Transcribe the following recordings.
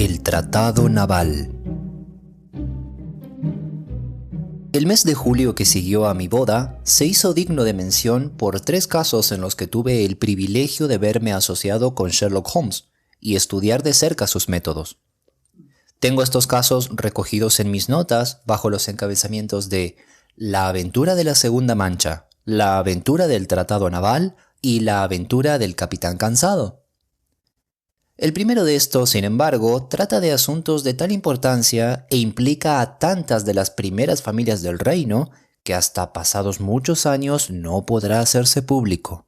El Tratado Naval. El mes de julio que siguió a mi boda se hizo digno de mención por 3 casos en los que tuve el privilegio de verme asociado con Sherlock Holmes y estudiar de cerca sus métodos. Tengo estos casos recogidos en mis notas bajo los encabezamientos de La aventura de la Segunda Mancha, La aventura del Tratado Naval y La aventura del Capitán Cansado. El primero de estos, sin embargo, trata de asuntos de tal importancia e implica a tantas de las primeras familias del reino que hasta pasados muchos años no podrá hacerse público.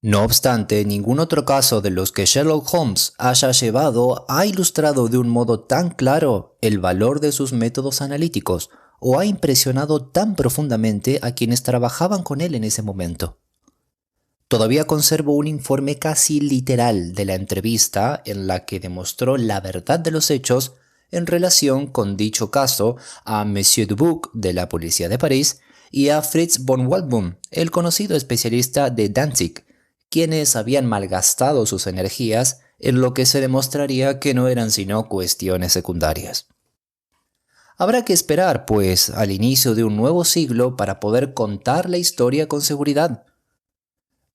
No obstante, ningún otro caso de los que Sherlock Holmes haya llevado ha ilustrado de un modo tan claro el valor de sus métodos analíticos o ha impresionado tan profundamente a quienes trabajaban con él en ese momento. Todavía conservo un informe casi literal de la entrevista en la que demostró la verdad de los hechos en relación con dicho caso a Monsieur Dubuc de la policía de París y a Fritz von Waldbum, el conocido especialista de Danzig, quienes habían malgastado sus energías en lo que se demostraría que no eran sino cuestiones secundarias. Habrá que esperar, pues, al inicio de un nuevo siglo para poder contar la historia con seguridad.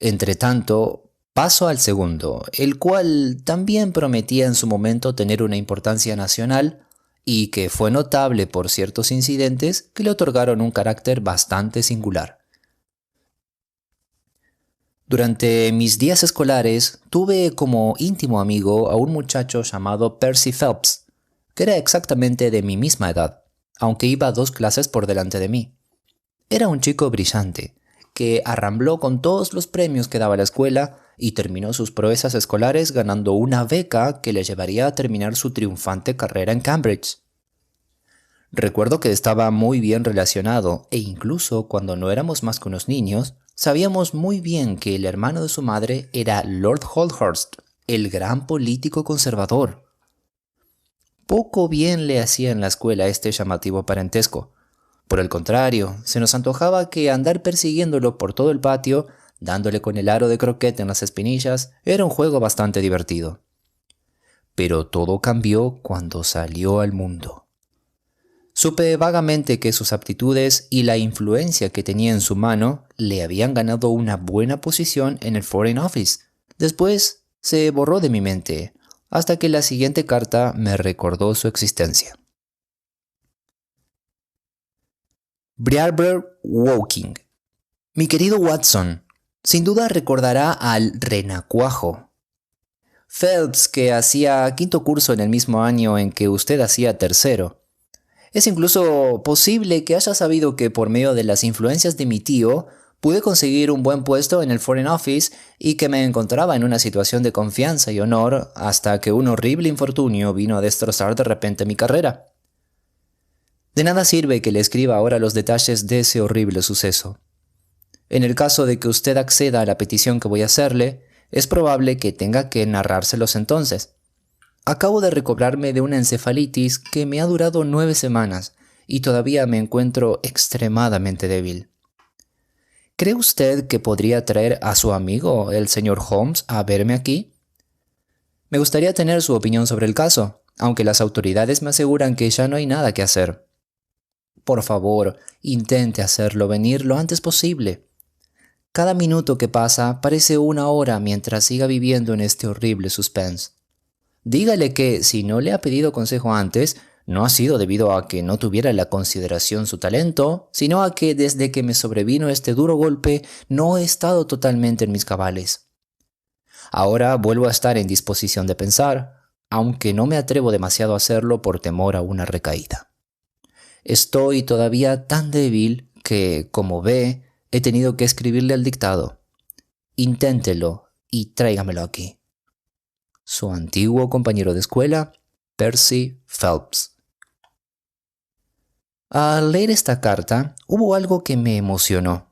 Entretanto, paso al segundo, el cual también prometía en su momento tener una importancia nacional y que fue notable por ciertos incidentes que le otorgaron un carácter bastante singular. Durante mis días escolares tuve como íntimo amigo a un muchacho llamado Percy Phelps, que era exactamente de mi misma edad, aunque iba 2 clases por delante de mí. Era un chico brillante, que arrambló con todos los premios que daba la escuela y terminó sus proezas escolares ganando una beca que le llevaría a terminar su triunfante carrera en Cambridge. Recuerdo que estaba muy bien relacionado e incluso cuando no éramos más que unos niños, sabíamos muy bien que el hermano de su madre era Lord Holdhurst, el gran político conservador. Poco bien le hacía en la escuela este llamativo parentesco. Por el contrario, se nos antojaba que andar persiguiéndolo por todo el patio, dándole con el aro de croquet en las espinillas, era un juego bastante divertido. Pero todo cambió cuando salió al mundo. Supe vagamente que sus aptitudes y la influencia que tenía en su mano le habían ganado una buena posición en el Foreign Office. Después se borró de mi mente, hasta que la siguiente carta me recordó su existencia. Briarber Woking. Mi querido Watson, sin duda recordará al renacuajo. Phelps, que hacía 5º curso en el mismo año en que usted hacía 3º. Es incluso posible que haya sabido que por medio de las influencias de mi tío pude conseguir un buen puesto en el Foreign Office y que me encontraba en una situación de confianza y honor hasta que un horrible infortunio vino a destrozar de repente mi carrera. De nada sirve que le escriba ahora los detalles de ese horrible suceso. En el caso de que usted acceda a la petición que voy a hacerle, es probable que tenga que narrárselos entonces. Acabo de recobrarme de una encefalitis que me ha durado 9 semanas y todavía me encuentro extremadamente débil. ¿Cree usted que podría traer a su amigo, el señor Holmes, a verme aquí? Me gustaría tener su opinión sobre el caso, aunque las autoridades me aseguran que ya no hay nada que hacer. Por favor, intente hacerlo venir lo antes posible. Cada minuto que pasa parece una hora mientras siga viviendo en este horrible suspense. Dígale que, si no le ha pedido consejo antes, no ha sido debido a que no tuviera la consideración su talento, sino a que desde que me sobrevino este duro golpe no he estado totalmente en mis cabales. Ahora vuelvo a estar en disposición de pensar, aunque no me atrevo demasiado a hacerlo por temor a una recaída. Estoy todavía tan débil que, como ve, he tenido que escribirle al dictado. Inténtelo y tráigamelo aquí. Su antiguo compañero de escuela, Percy Phelps. Al leer esta carta, hubo algo que me emocionó.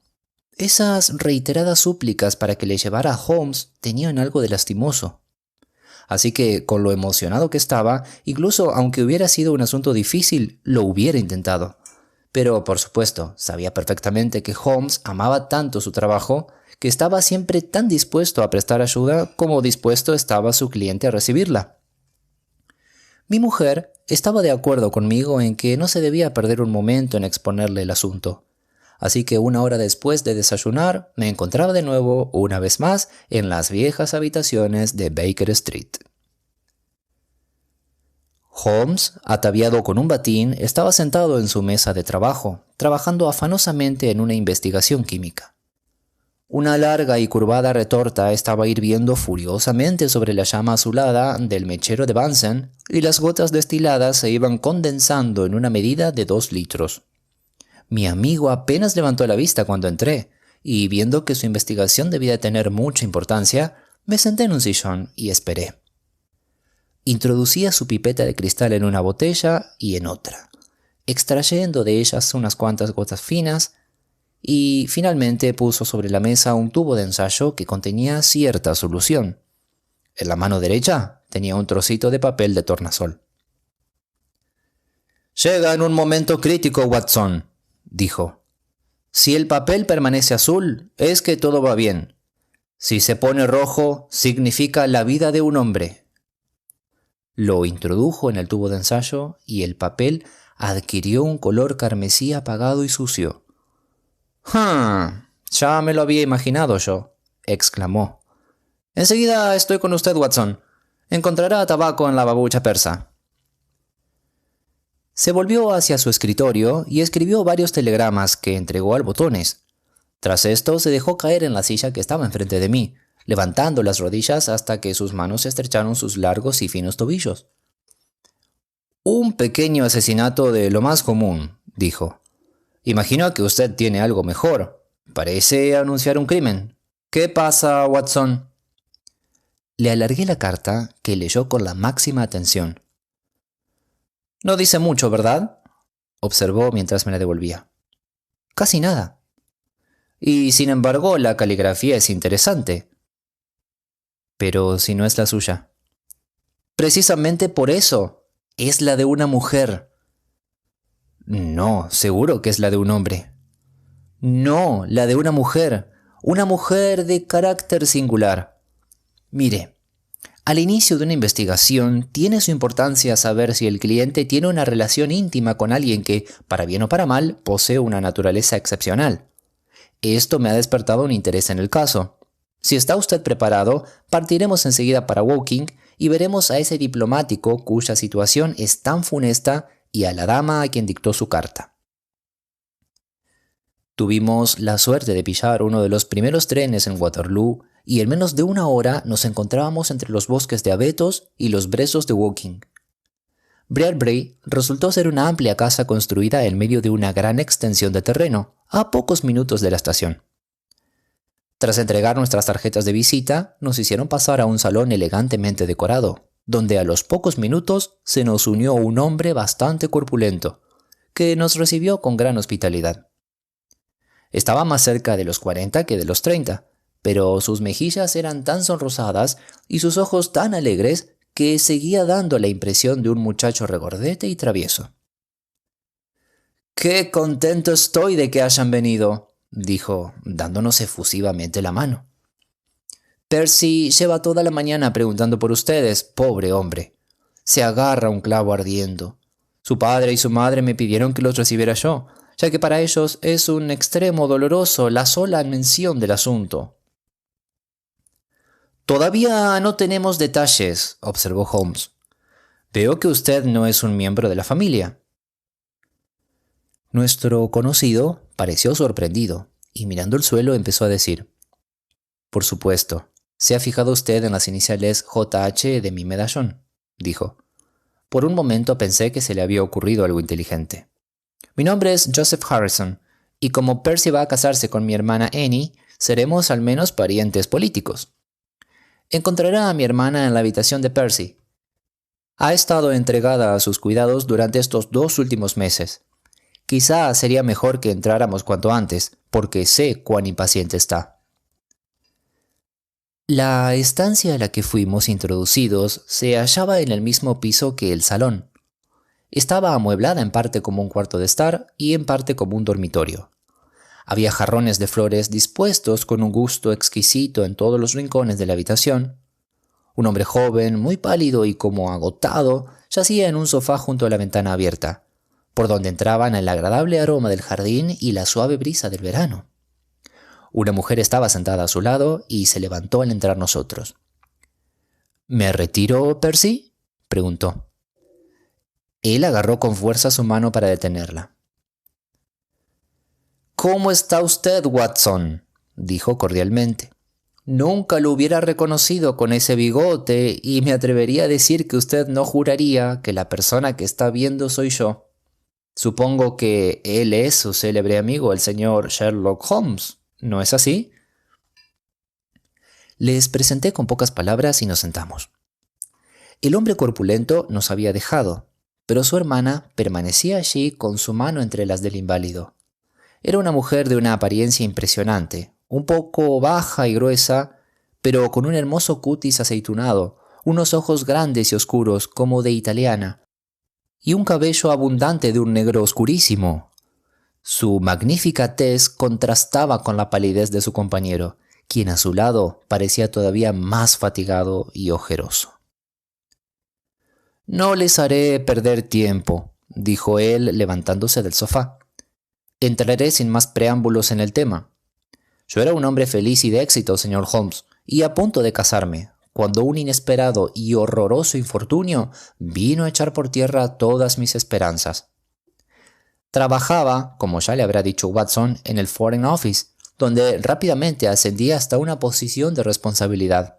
Esas reiteradas súplicas para que le llevara a Holmes tenían algo de lastimoso. Así que, con lo emocionado que estaba, incluso aunque hubiera sido un asunto difícil, lo hubiera intentado. Pero, por supuesto, sabía perfectamente que Holmes amaba tanto su trabajo que estaba siempre tan dispuesto a prestar ayuda como dispuesto estaba su cliente a recibirla. Mi mujer estaba de acuerdo conmigo en que no se debía perder un momento en exponerle el asunto. Así que 1 hora después de desayunar, me encontraba de nuevo, una vez más, en las viejas habitaciones de Baker Street. Holmes, ataviado con un batín, estaba sentado en su mesa de trabajo, trabajando afanosamente en una investigación química. Una larga y curvada retorta estaba hirviendo furiosamente sobre la llama azulada del mechero de Bunsen, y las gotas destiladas se iban condensando en una medida de 2 litros. Mi amigo apenas levantó la vista cuando entré, y viendo que su investigación debía tener mucha importancia, me senté en un sillón y esperé. Introducía su pipeta de cristal en una botella y en otra, extrayendo de ellas unas cuantas gotas finas, y finalmente puso sobre la mesa un tubo de ensayo que contenía cierta solución. En la mano derecha tenía un trocito de papel de tornasol. «Llega en un momento crítico, Watson», dijo. «Si el papel permanece azul, es que todo va bien. Si se pone rojo, significa la vida de un hombre». Lo introdujo en el tubo de ensayo y el papel adquirió un color carmesí apagado y sucio. Ya me lo había imaginado yo», exclamó. «Enseguida estoy con usted, Watson. Encontrará tabaco en la babucha persa». Se volvió hacia su escritorio y escribió varios telegramas que entregó al botones. Tras esto se dejó caer en la silla que estaba enfrente de mí, levantando las rodillas hasta que sus manos estrecharon sus largos y finos tobillos. «Un pequeño asesinato de lo más común», dijo. «Imagino que usted tiene algo mejor. Parece anunciar un crimen. ¿Qué pasa, Watson?» Le alargué la carta, que leyó con la máxima atención. «No dice mucho, ¿verdad?», observó mientras me la devolvía. «Casi nada». «Y sin embargo, la caligrafía es interesante». «Pero si no es la suya». «Precisamente por eso. Es la de una mujer». «No, seguro que es la de un hombre». «No, la de una mujer de carácter singular. Mire, al inicio de una investigación tiene su importancia saber si el cliente tiene una relación íntima con alguien que, para bien o para mal, posee una naturaleza excepcional. Esto me ha despertado un interés en el caso. Si está usted preparado, partiremos enseguida para Woking y veremos a ese diplomático cuya situación es tan funesta y a la dama a quien dictó su carta». Tuvimos la suerte de pillar uno de los primeros trenes en Waterloo y en menos de 1 hora nos encontrábamos entre los bosques de abetos y los brezos de Woking. Briarbrae resultó ser una amplia casa construida en medio de una gran extensión de terreno, a pocos minutos de la estación. Tras entregar nuestras tarjetas de visita, nos hicieron pasar a un salón elegantemente decorado, donde a los pocos minutos se nos unió un hombre bastante corpulento, que nos recibió con gran hospitalidad. Estaba más cerca de los 40 que de los 30, pero sus mejillas eran tan sonrosadas y sus ojos tan alegres que seguía dando la impresión de un muchacho regordete y travieso. «Qué contento estoy de que hayan venido», dijo, dándonos efusivamente la mano. «Percy lleva toda la mañana preguntando por ustedes, pobre hombre. Se agarra un clavo ardiendo. Su padre y su madre me pidieron que los recibiera yo, ya que para ellos es un extremo doloroso la sola mención del asunto». «Todavía no tenemos detalles», observó Holmes. «Veo que usted no es un miembro de la familia». Nuestro conocido pareció sorprendido y mirando el suelo empezó a decir: «Por supuesto, ¿se ha fijado usted en las iniciales JH de mi medallón?», dijo. Por un momento pensé que se le había ocurrido algo inteligente. «Mi nombre es Joseph Harrison, y como Percy va a casarse con mi hermana Annie, seremos al menos parientes políticos. Encontrará a mi hermana en la habitación de Percy. Ha estado entregada a sus cuidados durante estos 2 últimos meses. Quizá sería mejor que entráramos cuanto antes, porque sé cuán impaciente está». La estancia a la que fuimos introducidos se hallaba en el mismo piso que el salón. Estaba amueblada en parte como un cuarto de estar y en parte como un dormitorio. Había jarrones de flores dispuestos con un gusto exquisito en todos los rincones de la habitación. Un hombre joven, muy pálido y como agotado, yacía en un sofá junto a la ventana abierta, por donde entraban el agradable aroma del jardín y la suave brisa del verano. Una mujer estaba sentada a su lado y se levantó al entrar nosotros. —¿Me retiro, Percy? —preguntó. Él agarró con fuerza su mano para detenerla. —¿Cómo está usted, Watson? —dijo cordialmente. Nunca lo hubiera reconocido con ese bigote y me atrevería a decir que usted no juraría que la persona que está viendo soy yo. Supongo que él es su célebre amigo, el señor Sherlock Holmes, ¿no es así? Les presenté con pocas palabras y nos sentamos. El hombre corpulento nos había dejado, pero su hermana permanecía allí con su mano entre las del inválido. Era una mujer de una apariencia impresionante, un poco baja y gruesa, pero con un hermoso cutis aceitunado, unos ojos grandes y oscuros como de italiana, y un cabello abundante de un negro oscurísimo. Su magnífica tez contrastaba con la palidez de su compañero, quien a su lado parecía todavía más fatigado y ojeroso. «No les haré perder tiempo», dijo él levantándose del sofá. «Entraré sin más preámbulos en el tema. Yo era un hombre feliz y de éxito, señor Holmes, y a punto de casarme, cuando un inesperado y horroroso infortunio vino a echar por tierra todas mis esperanzas. Trabajaba, como ya le habrá dicho Watson, en el Foreign Office, donde rápidamente ascendí hasta una posición de responsabilidad.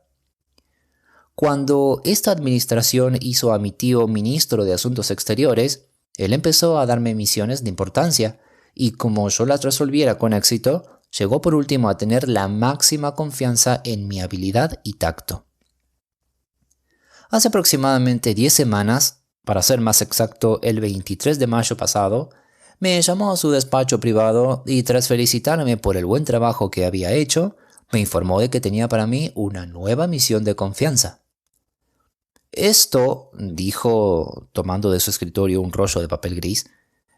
Cuando esta administración hizo a mi tío ministro de Asuntos Exteriores, él empezó a darme misiones de importancia, y como yo las resolviera con éxito, llegó por último a tener la máxima confianza en mi habilidad y tacto. Hace aproximadamente 10 semanas, para ser más exacto el 23 de mayo pasado, me llamó a su despacho privado y tras felicitarme por el buen trabajo que había hecho, me informó de que tenía para mí una nueva misión de confianza. Esto, dijo, tomando de su escritorio un rollo de papel gris,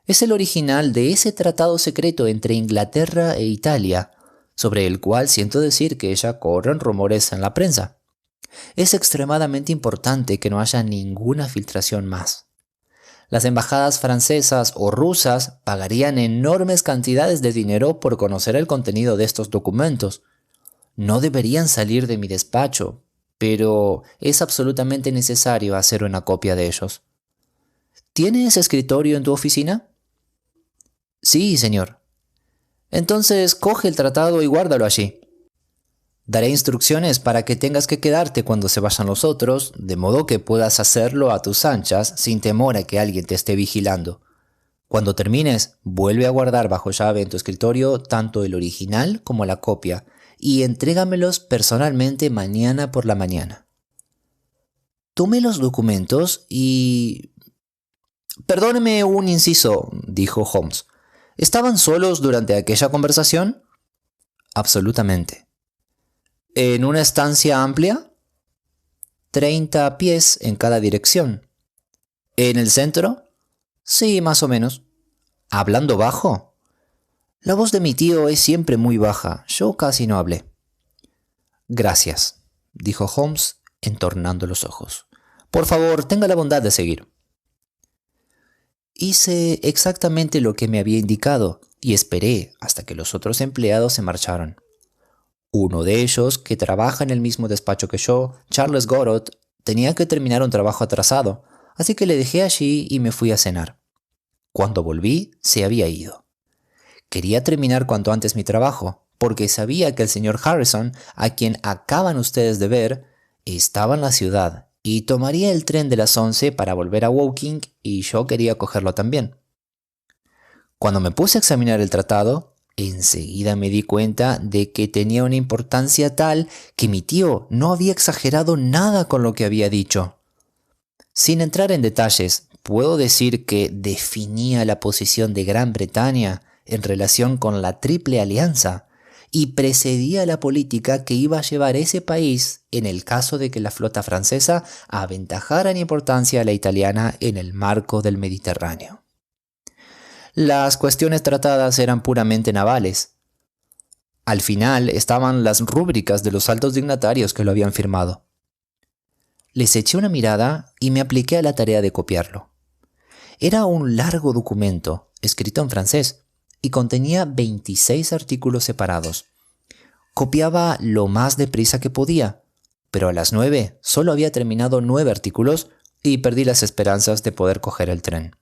es el original de ese tratado secreto entre Inglaterra e Italia, sobre el cual siento decir que ya corren rumores en la prensa. Es extremadamente importante que no haya ninguna filtración más. Las embajadas francesas o rusas pagarían enormes cantidades de dinero por conocer el contenido de estos documentos. No deberían salir de mi despacho, pero es absolutamente necesario hacer una copia de ellos. ¿Tienes escritorio en tu oficina? Sí, señor. Entonces coge el tratado y guárdalo allí. Daré instrucciones para que tengas que quedarte cuando se vayan los otros, de modo que puedas hacerlo a tus anchas sin temor a que alguien te esté vigilando. Cuando termines, vuelve a guardar bajo llave en tu escritorio tanto el original como la copia y entrégamelos personalmente mañana por la mañana. Tomé los documentos y... Perdóneme un inciso, dijo Holmes. ¿Estaban solos durante aquella conversación? Absolutamente. ¿En una estancia amplia? 30 pies en cada dirección. ¿En el centro? Sí, más o menos. ¿Hablando bajo? La voz de mi tío es siempre muy baja. Yo casi no hablé. Gracias, dijo Holmes, entornando los ojos. Por favor, tenga la bondad de seguir. Hice exactamente lo que me había indicado y esperé hasta que los otros empleados se marcharon. Uno de ellos, que trabaja en el mismo despacho que yo, Charles Gorot, tenía que terminar un trabajo atrasado, así que le dejé allí y me fui a cenar. Cuando volví, se había ido. Quería terminar cuanto antes mi trabajo, porque sabía que el señor Harrison, a quien acaban ustedes de ver, estaba en la ciudad y tomaría el tren de las 11 para volver a Woking y yo quería cogerlo también. Cuando me puse a examinar el tratado, enseguida me di cuenta de que tenía una importancia tal que mi tío no había exagerado nada con lo que había dicho. Sin entrar en detalles, puedo decir que definía la posición de Gran Bretaña en relación con la Triple Alianza y precedía la política que iba a llevar ese país en el caso de que la flota francesa aventajara en importancia a la italiana en el marco del Mediterráneo. Las cuestiones tratadas eran puramente navales. Al final estaban las rúbricas de los altos dignatarios que lo habían firmado. Les eché una mirada y me apliqué a la tarea de copiarlo. Era un largo documento, escrito en francés, y contenía 26 artículos separados. Copiaba lo más deprisa que podía, pero a las 9 solo había terminado 9 artículos y perdí las esperanzas de poder coger el tren.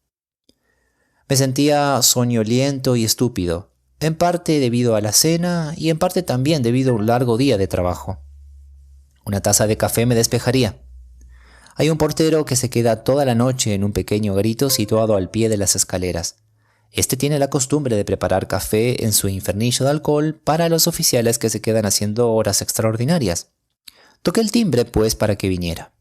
Me sentía soñoliento y estúpido, en parte debido a la cena y en parte también debido a un largo día de trabajo. Una taza de café me despejaría. Hay un portero que se queda toda la noche en un pequeño garito situado al pie de las escaleras. Este tiene la costumbre de preparar café en su infernillo de alcohol para los oficiales que se quedan haciendo horas extraordinarias. Toqué el timbre, pues, para que viniera.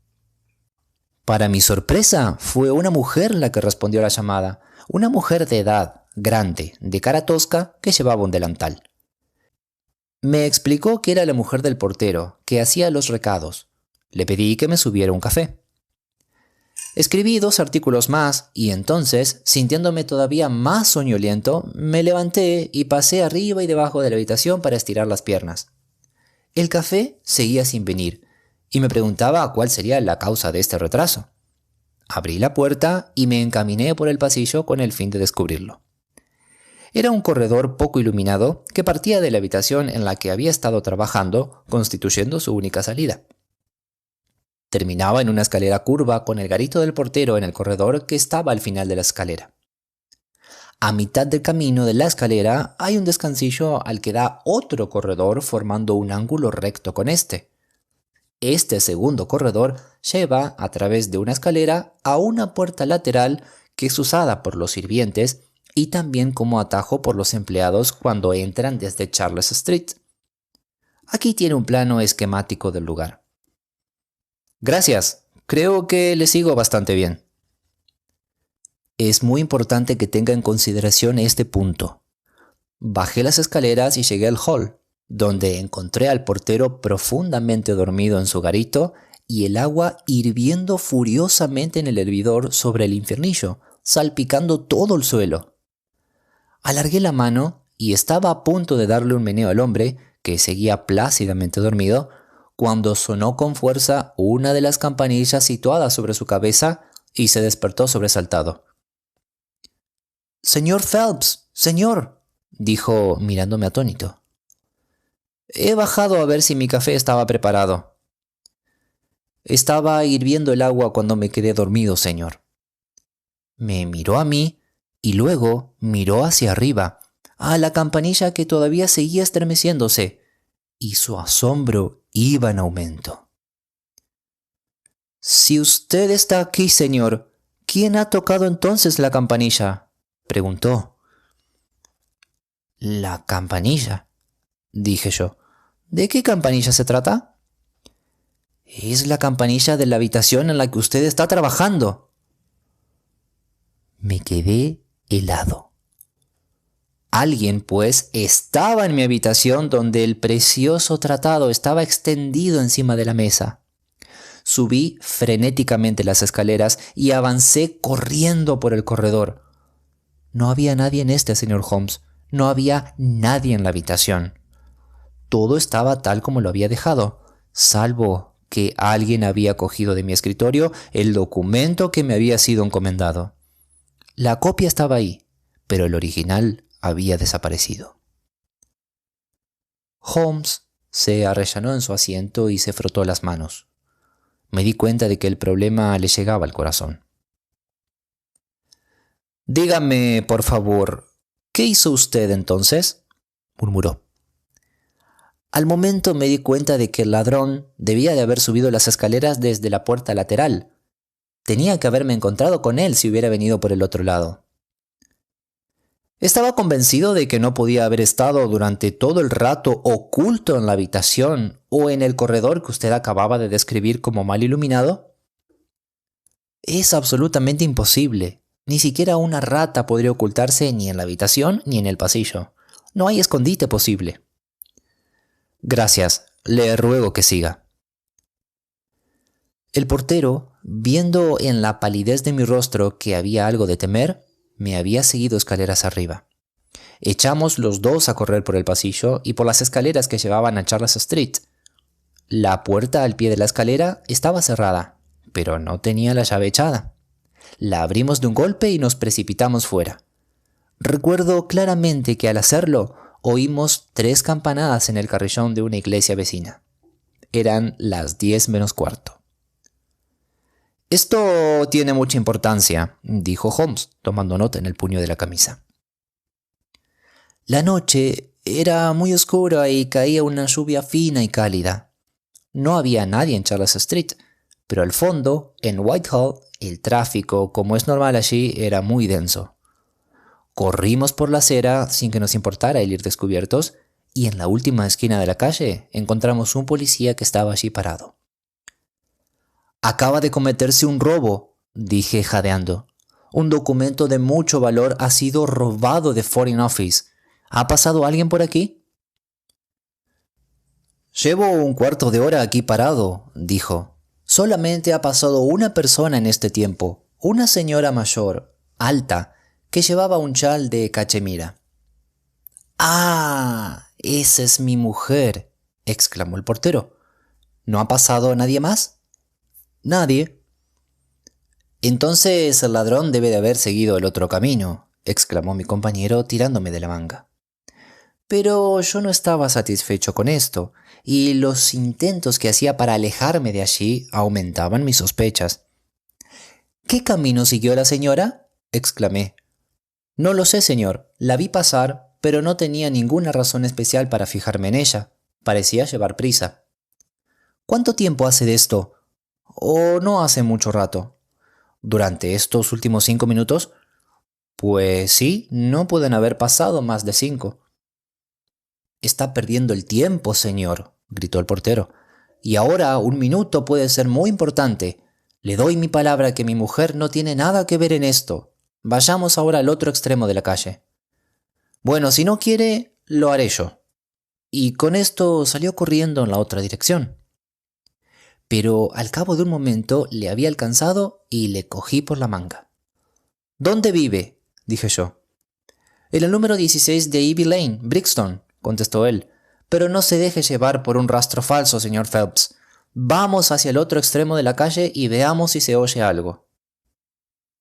Para mi sorpresa, fue una mujer la que respondió a la llamada. Una mujer de edad, grande, de cara tosca, que llevaba un delantal. Me explicó que era la mujer del portero, que hacía los recados. Le pedí que me subiera un café. Escribí 2 artículos más y entonces, sintiéndome todavía más soñoliento, me levanté y pasé arriba y debajo de la habitación para estirar las piernas. El café seguía sin venir y me preguntaba cuál sería la causa de este retraso. Abrí la puerta y me encaminé por el pasillo con el fin de descubrirlo. Era un corredor poco iluminado que partía de la habitación en la que había estado trabajando, constituyendo su única salida. Terminaba en una escalera curva con el garito del portero en el corredor que estaba al final de la escalera. A mitad del camino de la escalera hay un descansillo al que da otro corredor formando un ángulo recto con este. Este segundo corredor lleva a través de una escalera a una puerta lateral que es usada por los sirvientes y también como atajo por los empleados cuando entran desde Charles Street. Aquí tiene un plano esquemático del lugar. Gracias, creo que le sigo bastante bien. Es muy importante que tenga en consideración este punto. Bajé las escaleras y llegué al hall, donde encontré al portero profundamente dormido en su garito y el agua hirviendo furiosamente en el hervidor sobre el infernillo, salpicando todo el suelo. Alargué la mano y estaba a punto de darle un meneo al hombre, que seguía plácidamente dormido, cuando sonó con fuerza una de las campanillas situadas sobre su cabeza y se despertó sobresaltado. «Señor Phelps, señor», dijo mirándome atónito. «He bajado a ver si mi café estaba preparado». «Estaba hirviendo el agua cuando me quedé dormido, señor». Me miró a mí y luego miró hacia arriba, a la campanilla que todavía seguía estremeciéndose, y su asombro iba en aumento. «Si usted está aquí, señor, ¿quién ha tocado entonces la campanilla?», preguntó. «¿La campanilla?», dije yo. «¿De qué campanilla se trata?». «Es la campanilla de la habitación en la que usted está trabajando». Me quedé helado. Alguien, pues, estaba en mi habitación donde el precioso tratado estaba extendido encima de la mesa. Subí frenéticamente las escaleras y avancé corriendo por el corredor. No había nadie en este, señor Holmes. No había nadie en la habitación. Todo estaba tal como lo había dejado, salvo que alguien había cogido de mi escritorio el documento que me había sido encomendado. La copia estaba ahí, pero el original había desaparecido. Holmes se arrellanó en su asiento y se frotó las manos. Me di cuenta de que el problema le llegaba al corazón. «Dígame, por favor, ¿qué hizo usted entonces?», murmuró. Al momento me di cuenta de que el ladrón debía de haber subido las escaleras desde la puerta lateral. Tenía que haberme encontrado con él si hubiera venido por el otro lado. Estaba convencido de que no podía haber estado durante todo el rato oculto en la habitación o en el corredor que usted acababa de describir como mal iluminado. Es absolutamente imposible. Ni siquiera una rata podría ocultarse ni en la habitación ni en el pasillo. No hay escondite posible. Gracias, le ruego que siga. El portero, viendo en la palidez de mi rostro que había algo de temer, me había seguido escaleras arriba. Echamos los dos a correr por el pasillo y por las escaleras que llevaban a Charles Street. La puerta al pie de la escalera estaba cerrada, pero no tenía la llave echada. La abrimos de un golpe y nos precipitamos fuera. Recuerdo claramente que al hacerlo oímos 3 campanadas en el carrillón de una iglesia vecina. Eran las 10 menos cuarto. «Esto tiene mucha importancia», dijo Holmes, tomando nota en el puño de la camisa. La noche era muy oscura y caía una lluvia fina y cálida. No había nadie en Charles Street, pero al fondo, en Whitehall, el tráfico, como es normal allí, era muy denso. Corrimos por la acera sin que nos importara el ir descubiertos, y en la última esquina de la calle encontramos un policía que estaba allí parado. «Acaba de cometerse un robo», dije jadeando. «Un documento de mucho valor ha sido robado de Foreign Office. ¿Ha pasado alguien por aquí?» «Llevo un cuarto de hora aquí parado», dijo. «Solamente ha pasado una persona en este tiempo, una señora mayor, alta, que llevaba un chal de cachemira». «¡Ah! Esa es mi mujer», exclamó el portero. «¿No ha pasado nadie más?» «Nadie». «Entonces el ladrón debe de haber seguido el otro camino», exclamó mi compañero tirándome de la manga. Pero yo no estaba satisfecho con esto, y los intentos que hacía para alejarme de allí aumentaban mis sospechas. «¿Qué camino siguió la señora?», exclamé. «No lo sé, señor. La vi pasar, pero no tenía ninguna razón especial para fijarme en ella. Parecía llevar prisa». «¿Cuánto tiempo hace de esto?» «¿O no hace mucho rato?» «¿Durante estos últimos 5 minutos?» «Pues sí, no pueden haber pasado más de 5». «Está perdiendo el tiempo, señor», gritó el portero. «Y ahora 1 minuto puede ser muy importante. Le doy mi palabra que mi mujer no tiene nada que ver en esto. Vayamos ahora al otro extremo de la calle». «Bueno, si no quiere, lo haré yo». Y con esto salió corriendo en la otra dirección. Pero al cabo de un momento le había alcanzado y le cogí por la manga. «¿Dónde vive?», dije yo. «En el número 16 de Ivy Lane, Brixton», contestó él. «Pero no se deje llevar por un rastro falso, señor Phelps. Vamos hacia el otro extremo de la calle y veamos si se oye algo».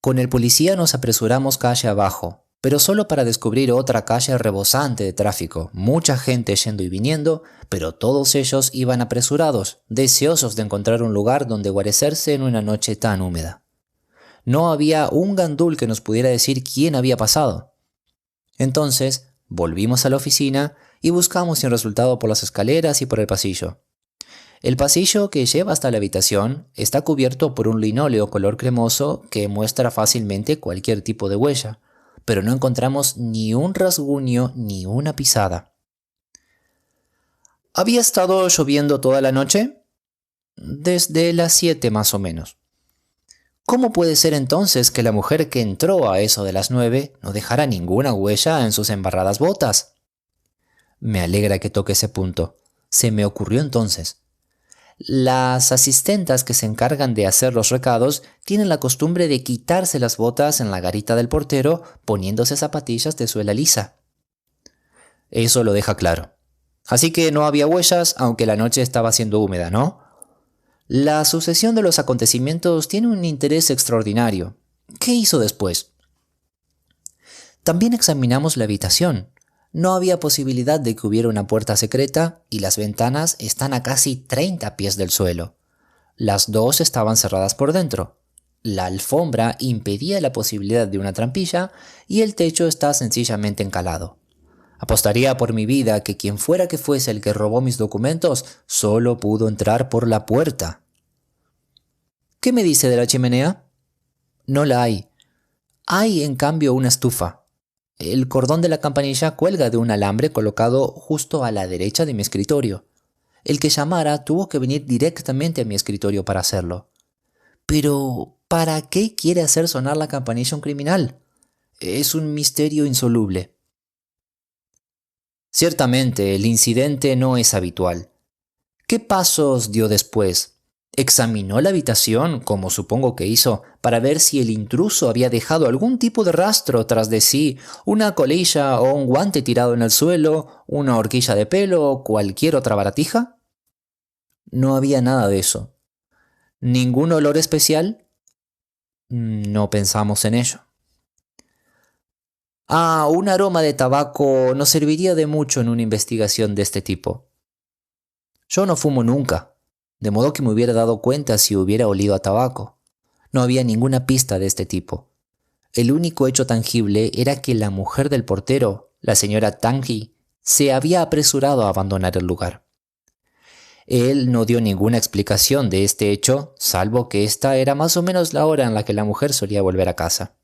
Con el policía nos apresuramos calle abajo, pero solo para descubrir otra calle rebosante de tráfico, mucha gente yendo y viniendo, pero todos ellos iban apresurados, deseosos de encontrar un lugar donde guarecerse en una noche tan húmeda. No había un gandul que nos pudiera decir quién había pasado. Entonces volvimos a la oficina y buscamos sin resultado por las escaleras y por el pasillo. El pasillo que lleva hasta la habitación está cubierto por un linóleo color cremoso que muestra fácilmente cualquier tipo de huella, pero no encontramos ni un rasguño ni una pisada. ¿Había estado lloviendo toda la noche? Desde las 7 más o menos. ¿Cómo puede ser entonces que la mujer que entró a eso de las 9 no dejara ninguna huella en sus embarradas botas? Me alegra que toque ese punto. Se me ocurrió entonces. Las asistentas que se encargan de hacer los recados tienen la costumbre de quitarse las botas en la garita del portero poniéndose zapatillas de suela lisa. Eso lo deja claro. Así que no había huellas, aunque la noche estaba siendo húmeda, ¿no? La sucesión de los acontecimientos tiene un interés extraordinario. ¿Qué hizo después? También examinamos la habitación. No había posibilidad de que hubiera una puerta secreta y las ventanas están a casi 30 pies del suelo. Las 2 estaban cerradas por dentro. La alfombra impedía la posibilidad de una trampilla y el techo está sencillamente encalado. Apostaría por mi vida que quien fuera que fuese el que robó mis documentos solo pudo entrar por la puerta. ¿Qué me dice de la chimenea? No la hay. Hay, en cambio, una estufa. El cordón de la campanilla cuelga de un alambre colocado justo a la derecha de mi escritorio. El que llamara tuvo que venir directamente a mi escritorio para hacerlo. Pero, ¿para qué quiere hacer sonar la campanilla un criminal? Es un misterio insoluble. Ciertamente, el incidente no es habitual. ¿Qué pasos dio después? ¿Examinó la habitación, como supongo que hizo, para ver si el intruso había dejado algún tipo de rastro tras de sí, una colilla o un guante tirado en el suelo, una horquilla de pelo o cualquier otra baratija? No había nada de eso. ¿Ningún olor especial? No pensamos en ello. Un aroma de tabaco nos serviría de mucho en una investigación de este tipo. Yo no fumo nunca, de modo que me hubiera dado cuenta si hubiera olido a tabaco. No había ninguna pista de este tipo. El único hecho tangible era que la mujer del portero, la señora Tanghi, se había apresurado a abandonar el lugar. Él no dio ninguna explicación de este hecho, salvo que esta era más o menos la hora en la que la mujer solía volver a casa.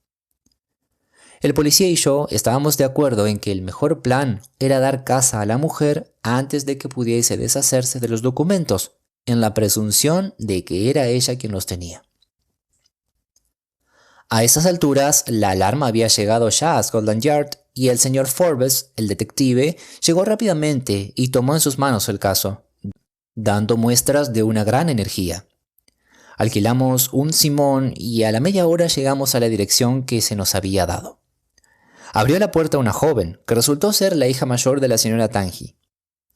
El policía y yo estábamos de acuerdo en que el mejor plan era dar caza a la mujer antes de que pudiese deshacerse de los documentos, en la presunción de que era ella quien los tenía. A esas alturas, la alarma había llegado ya a Scotland Yard y el señor Forbes, el detective, llegó rápidamente y tomó en sus manos el caso, dando muestras de una gran energía. Alquilamos un Simón y a la media hora llegamos a la dirección que se nos había dado. Abrió la puerta una joven, que resultó ser la hija mayor de la señora Tanghi.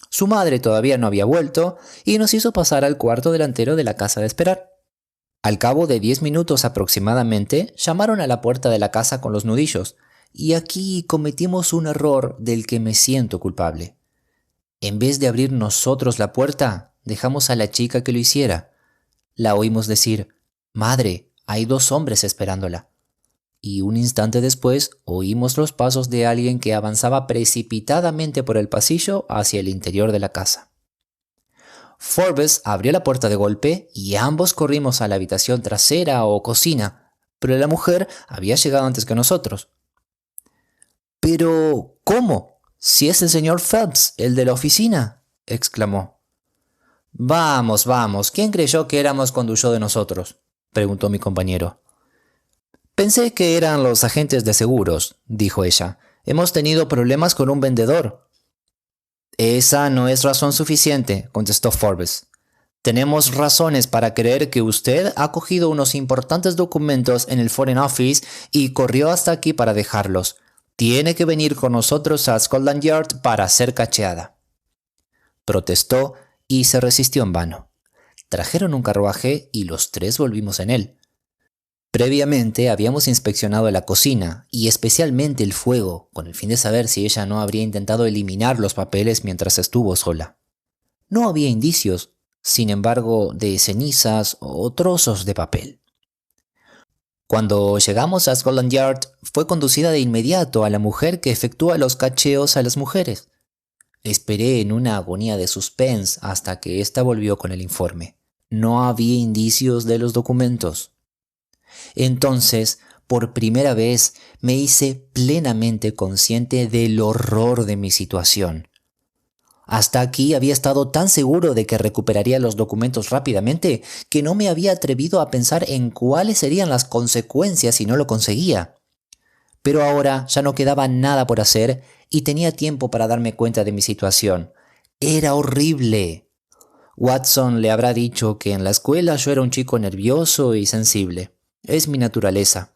Su madre todavía no había vuelto y nos hizo pasar al cuarto delantero de la casa de esperar. Al cabo de 10 minutos aproximadamente, llamaron a la puerta de la casa con los nudillos, y aquí cometimos un error del que me siento culpable. En vez de abrir nosotros la puerta, dejamos a la chica que lo hiciera. La oímos decir: «Madre, hay 2 hombres esperándola». Y un instante después oímos los pasos de alguien que avanzaba precipitadamente por el pasillo hacia el interior de la casa. Forbes abrió la puerta de golpe y ambos corrimos a la habitación trasera o cocina, pero la mujer había llegado antes que nosotros. «¿Pero cómo? Si es el señor Phelps, el de la oficina», exclamó. «Vamos, vamos, ¿quién creyó que éramos cuando huyó de nosotros?», preguntó mi compañero. «Pensé que eran los agentes de seguros», dijo ella. «Hemos tenido problemas con un vendedor». «Esa no es razón suficiente», contestó Forbes. «Tenemos razones para creer que usted ha cogido unos importantes documentos en el Foreign Office y corrió hasta aquí para dejarlos. Tiene que venir con nosotros a Scotland Yard para ser cacheada». Protestó y se resistió en vano. Trajeron un carruaje y los 3 volvimos en él. Previamente habíamos inspeccionado la cocina y especialmente el fuego, con el fin de saber si ella no habría intentado eliminar los papeles mientras estuvo sola. No había indicios, sin embargo, de cenizas o trozos de papel. Cuando llegamos a Scotland Yard, fue conducida de inmediato a la mujer que efectúa los cacheos a las mujeres. Esperé en una agonía de suspense hasta que ésta volvió con el informe. No había indicios de los documentos. Entonces, por primera vez, me hice plenamente consciente del horror de mi situación. Hasta aquí había estado tan seguro de que recuperaría los documentos rápidamente que no me había atrevido a pensar en cuáles serían las consecuencias si no lo conseguía. Pero ahora ya no quedaba nada por hacer y tenía tiempo para darme cuenta de mi situación. Era horrible. Watson le habrá dicho que en la escuela yo era un chico nervioso y sensible. Es mi naturaleza.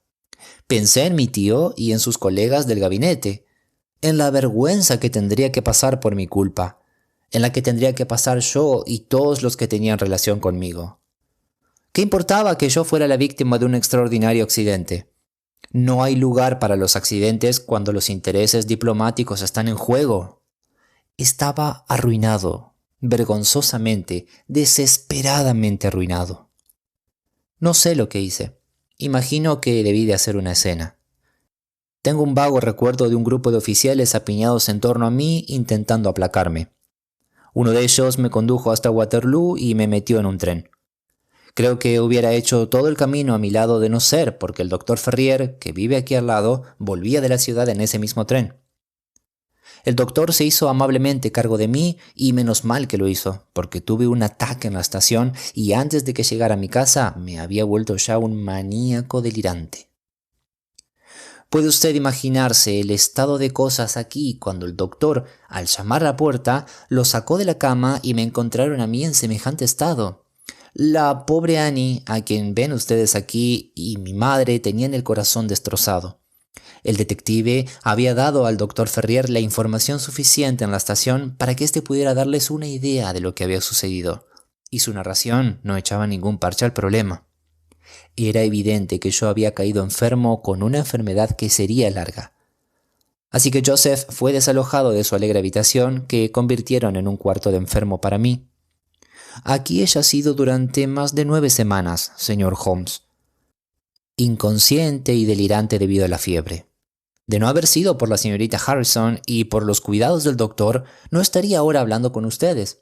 Pensé en mi tío y en sus colegas del gabinete, en la vergüenza que tendría que pasar por mi culpa, en la que tendría que pasar yo y todos los que tenían relación conmigo. ¿Qué importaba que yo fuera la víctima de un extraordinario accidente? No hay lugar para los accidentes cuando los intereses diplomáticos están en juego. Estaba arruinado, vergonzosamente, desesperadamente arruinado. No sé lo que hice. Imagino que debí de hacer una escena. Tengo un vago recuerdo de un grupo de oficiales apiñados en torno a mí intentando aplacarme. Uno de ellos me condujo hasta Waterloo y me metió en un tren. Creo que hubiera hecho todo el camino a mi lado de no ser porque el doctor Ferrier, que vive aquí al lado, volvía de la ciudad en ese mismo tren. El doctor se hizo amablemente cargo de mí y menos mal que lo hizo, porque tuve un ataque en la estación y antes de que llegara a mi casa me había vuelto ya un maníaco delirante. ¿Puede usted imaginarse el estado de cosas aquí cuando el doctor, al llamar a la puerta, lo sacó de la cama y me encontraron a mí en semejante estado? La pobre Annie, a quien ven ustedes aquí, y mi madre tenían el corazón destrozado. El detective había dado al doctor Ferrier la información suficiente en la estación para que éste pudiera darles una idea de lo que había sucedido. y su narración no echaba ningún parche al problema. Era evidente que yo había caído enfermo con una enfermedad que sería larga. Así que Joseph fue desalojado de su alegre habitación, que convirtieron en un cuarto de enfermo para mí. Aquí he yacido durante más de 9 semanas, señor Holmes, inconsciente y delirante debido a la fiebre. De no haber sido por la señorita Harrison y por los cuidados del doctor, no estaría ahora hablando con ustedes.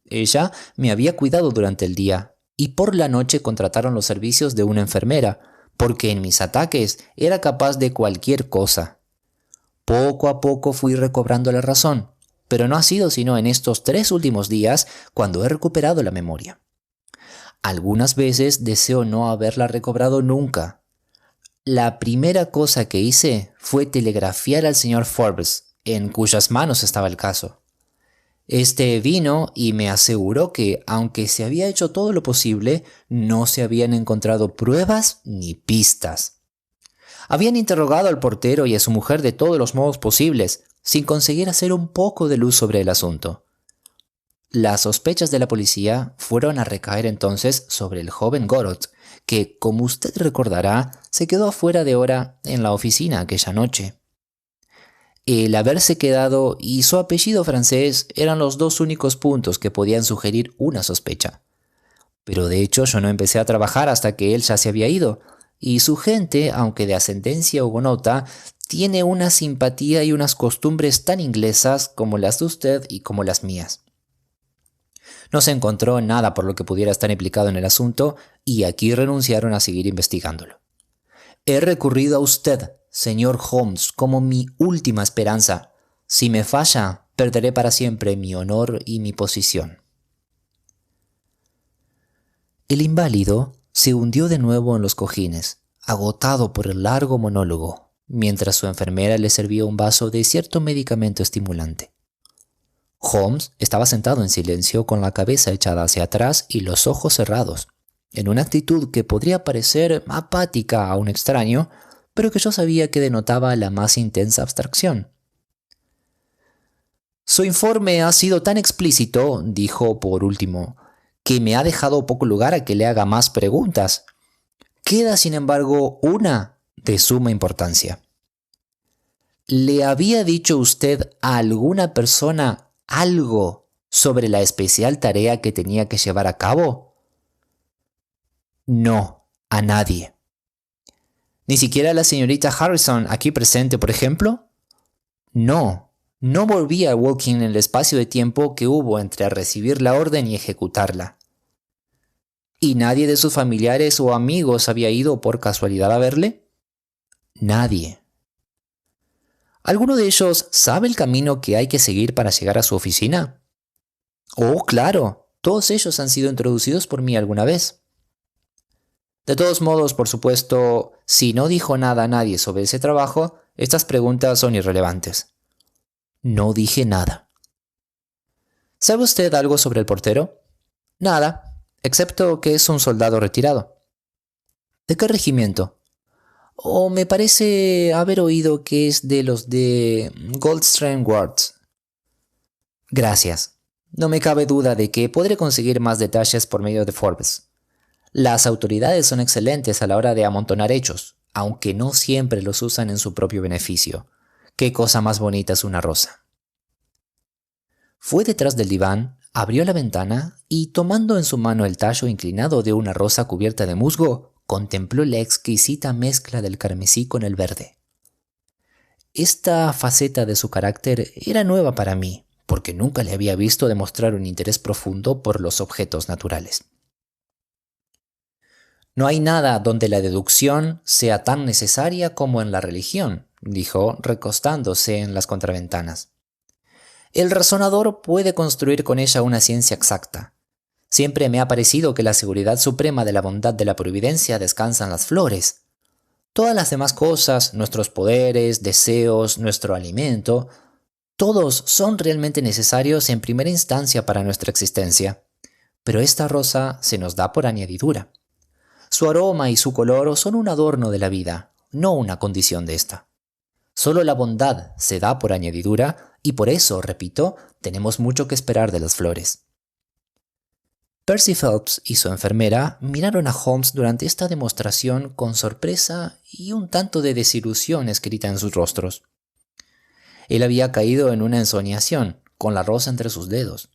Ella me había cuidado durante el día, y por la noche contrataron los servicios de una enfermera, porque en mis ataques era capaz de cualquier cosa. Poco a poco fui recobrando la razón, pero no ha sido sino en estos 3 últimos días cuando he recuperado la memoria. Algunas veces deseo no haberla recobrado nunca. La primera cosa que hice fue telegrafiar al señor Forbes, en cuyas manos estaba el caso. Este vino y me aseguró que, aunque se había hecho todo lo posible, no se habían encontrado pruebas ni pistas. Habían interrogado al portero y a su mujer de todos los modos posibles, sin conseguir hacer un poco de luz sobre el asunto. Las sospechas de la policía fueron a recaer entonces sobre el joven Gorot, que, como usted recordará, se quedó afuera de hora en la oficina aquella noche. El haberse quedado y su apellido francés eran los 2 únicos puntos que podían sugerir una sospecha. Pero de hecho yo no empecé a trabajar hasta que él ya se había ido, y su gente, aunque de ascendencia hugonota, tiene una simpatía y unas costumbres tan inglesas como las de usted y como las mías. No se encontró nada por lo que pudiera estar implicado en el asunto, y aquí renunciaron a seguir investigándolo. He recurrido a usted, señor Holmes, como mi última esperanza. Si me falla, perderé para siempre mi honor y mi posición. El inválido se hundió de nuevo en los cojines, agotado por el largo monólogo, mientras su enfermera le servía un vaso de cierto medicamento estimulante. Holmes estaba sentado en silencio con la cabeza echada hacia atrás y los ojos cerrados, en una actitud que podría parecer apática a un extraño, pero que yo sabía que denotaba la más intensa abstracción. Su informe ha sido tan explícito, dijo por último, que me ha dejado poco lugar a que le haga más preguntas. Queda, sin embargo, una de suma importancia. ¿Le había dicho usted a alguna persona algo sobre la especial tarea que tenía que llevar a cabo? No, a nadie. ¿Ni siquiera a la señorita Harrison aquí presente, por ejemplo? No, no volví a Woking en el espacio de tiempo que hubo entre recibir la orden y ejecutarla. ¿Y nadie de sus familiares o amigos había ido por casualidad a verle? Nadie. ¿Alguno de ellos sabe el camino que hay que seguir para llegar a su oficina? Oh, claro, todos ellos han sido introducidos por mí alguna vez. De todos modos, por supuesto, si no dijo nada a nadie sobre ese trabajo, estas preguntas son irrelevantes. No dije nada. ¿Sabe usted algo sobre el portero? Nada, excepto que es un soldado retirado. ¿De qué regimiento? O me parece haber oído que es de los de Goldstream Guards. Gracias. No me cabe duda de que podré conseguir más detalles por medio de Forbes. Las autoridades son excelentes a la hora de amontonar hechos, aunque no siempre los usan en su propio beneficio. Qué cosa más bonita es una rosa. Fue detrás del diván, abrió la ventana y, tomando en su mano el tallo inclinado de una rosa cubierta de musgo, contempló la exquisita mezcla del carmesí con el verde. Esta faceta de su carácter era nueva para mí, porque nunca le había visto demostrar un interés profundo por los objetos naturales. No hay nada donde la deducción sea tan necesaria como en la religión, dijo, recostándose en las contraventanas. El razonador puede construir con ella una ciencia exacta. Siempre me ha parecido que la seguridad suprema de la bondad de la providencia descansa en las flores. Todas las demás cosas, nuestros poderes, deseos, nuestro alimento, todos son realmente necesarios en primera instancia para nuestra existencia. Pero esta rosa se nos da por añadidura. Su aroma y su color son un adorno de la vida, no una condición de esta. Solo la bondad se da por añadidura y por eso, repito, tenemos mucho que esperar de las flores. Percy Phelps y su enfermera miraron a Holmes durante esta demostración con sorpresa y un tanto de desilusión escrita en sus rostros. Él había caído en una ensoñación, con la rosa entre sus dedos.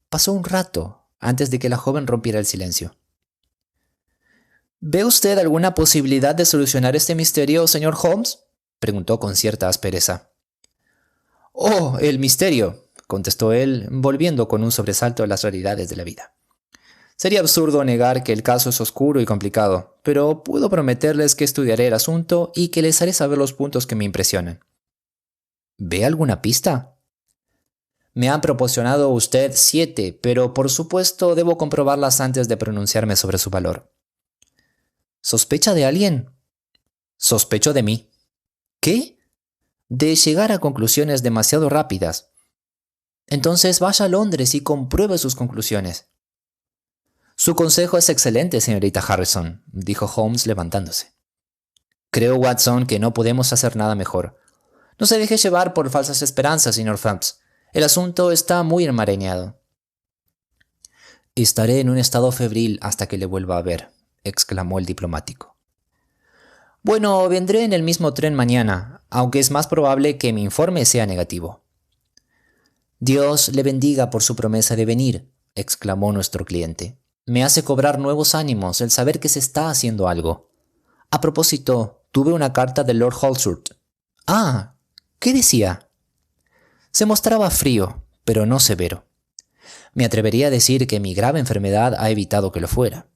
Pasó un rato antes de que la joven rompiera el silencio. ¿Ve usted alguna posibilidad de solucionar este misterio, señor Holmes?, preguntó con cierta aspereza. «Oh, el misterio», contestó él, volviendo con un sobresalto a las realidades de la vida. «Sería absurdo negar que el caso es oscuro y complicado, pero puedo prometerles que estudiaré el asunto y que les haré saber los puntos que me impresionan». ¿Ve alguna pista? Me han proporcionado usted 7, pero por supuesto debo comprobarlas antes de pronunciarme sobre su valor. ¿Sospecha de alguien? Sospecho de mí. ¿Qué? De llegar a conclusiones demasiado rápidas. Entonces vaya a Londres y compruebe sus conclusiones. Su consejo es excelente, señorita Harrison, dijo Holmes levantándose. Creo, Watson, que no podemos hacer nada mejor. No se deje llevar por falsas esperanzas, señor Phelps. El asunto está muy enmarañado. Estaré en un estado febril hasta que le vuelva a ver, exclamó el diplomático. Bueno, vendré en el mismo tren mañana, aunque es más probable que mi informe sea negativo. Dios le bendiga por su promesa de venir, exclamó nuestro cliente. Me hace cobrar nuevos ánimos el saber que se está haciendo algo. A propósito, tuve una carta de Lord Holdsworth. Ah, ¿qué decía? Se mostraba frío, pero no severo. Me atrevería a decir que mi grave enfermedad ha evitado que lo fuera.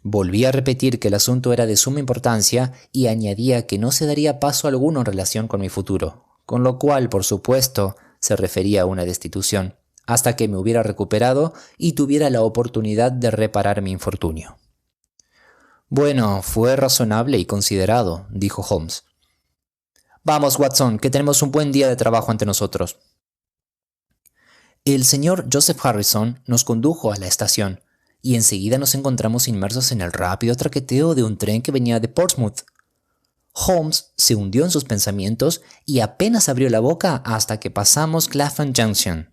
Volví a repetir que el asunto era de suma importancia y añadía que no se daría paso alguno en relación con mi futuro, con lo cual, por supuesto, se refería a una destitución, hasta que me hubiera recuperado y tuviera la oportunidad de reparar mi infortunio. Bueno, fue razonable y considerado, dijo Holmes. Vamos, Watson, que tenemos un buen día de trabajo ante nosotros. El señor Joseph Harrison nos condujo a la estación, y enseguida nos encontramos inmersos en el rápido traqueteo de un tren que venía de Portsmouth. Holmes se hundió en sus pensamientos y apenas abrió la boca hasta que pasamos Clapham Junction.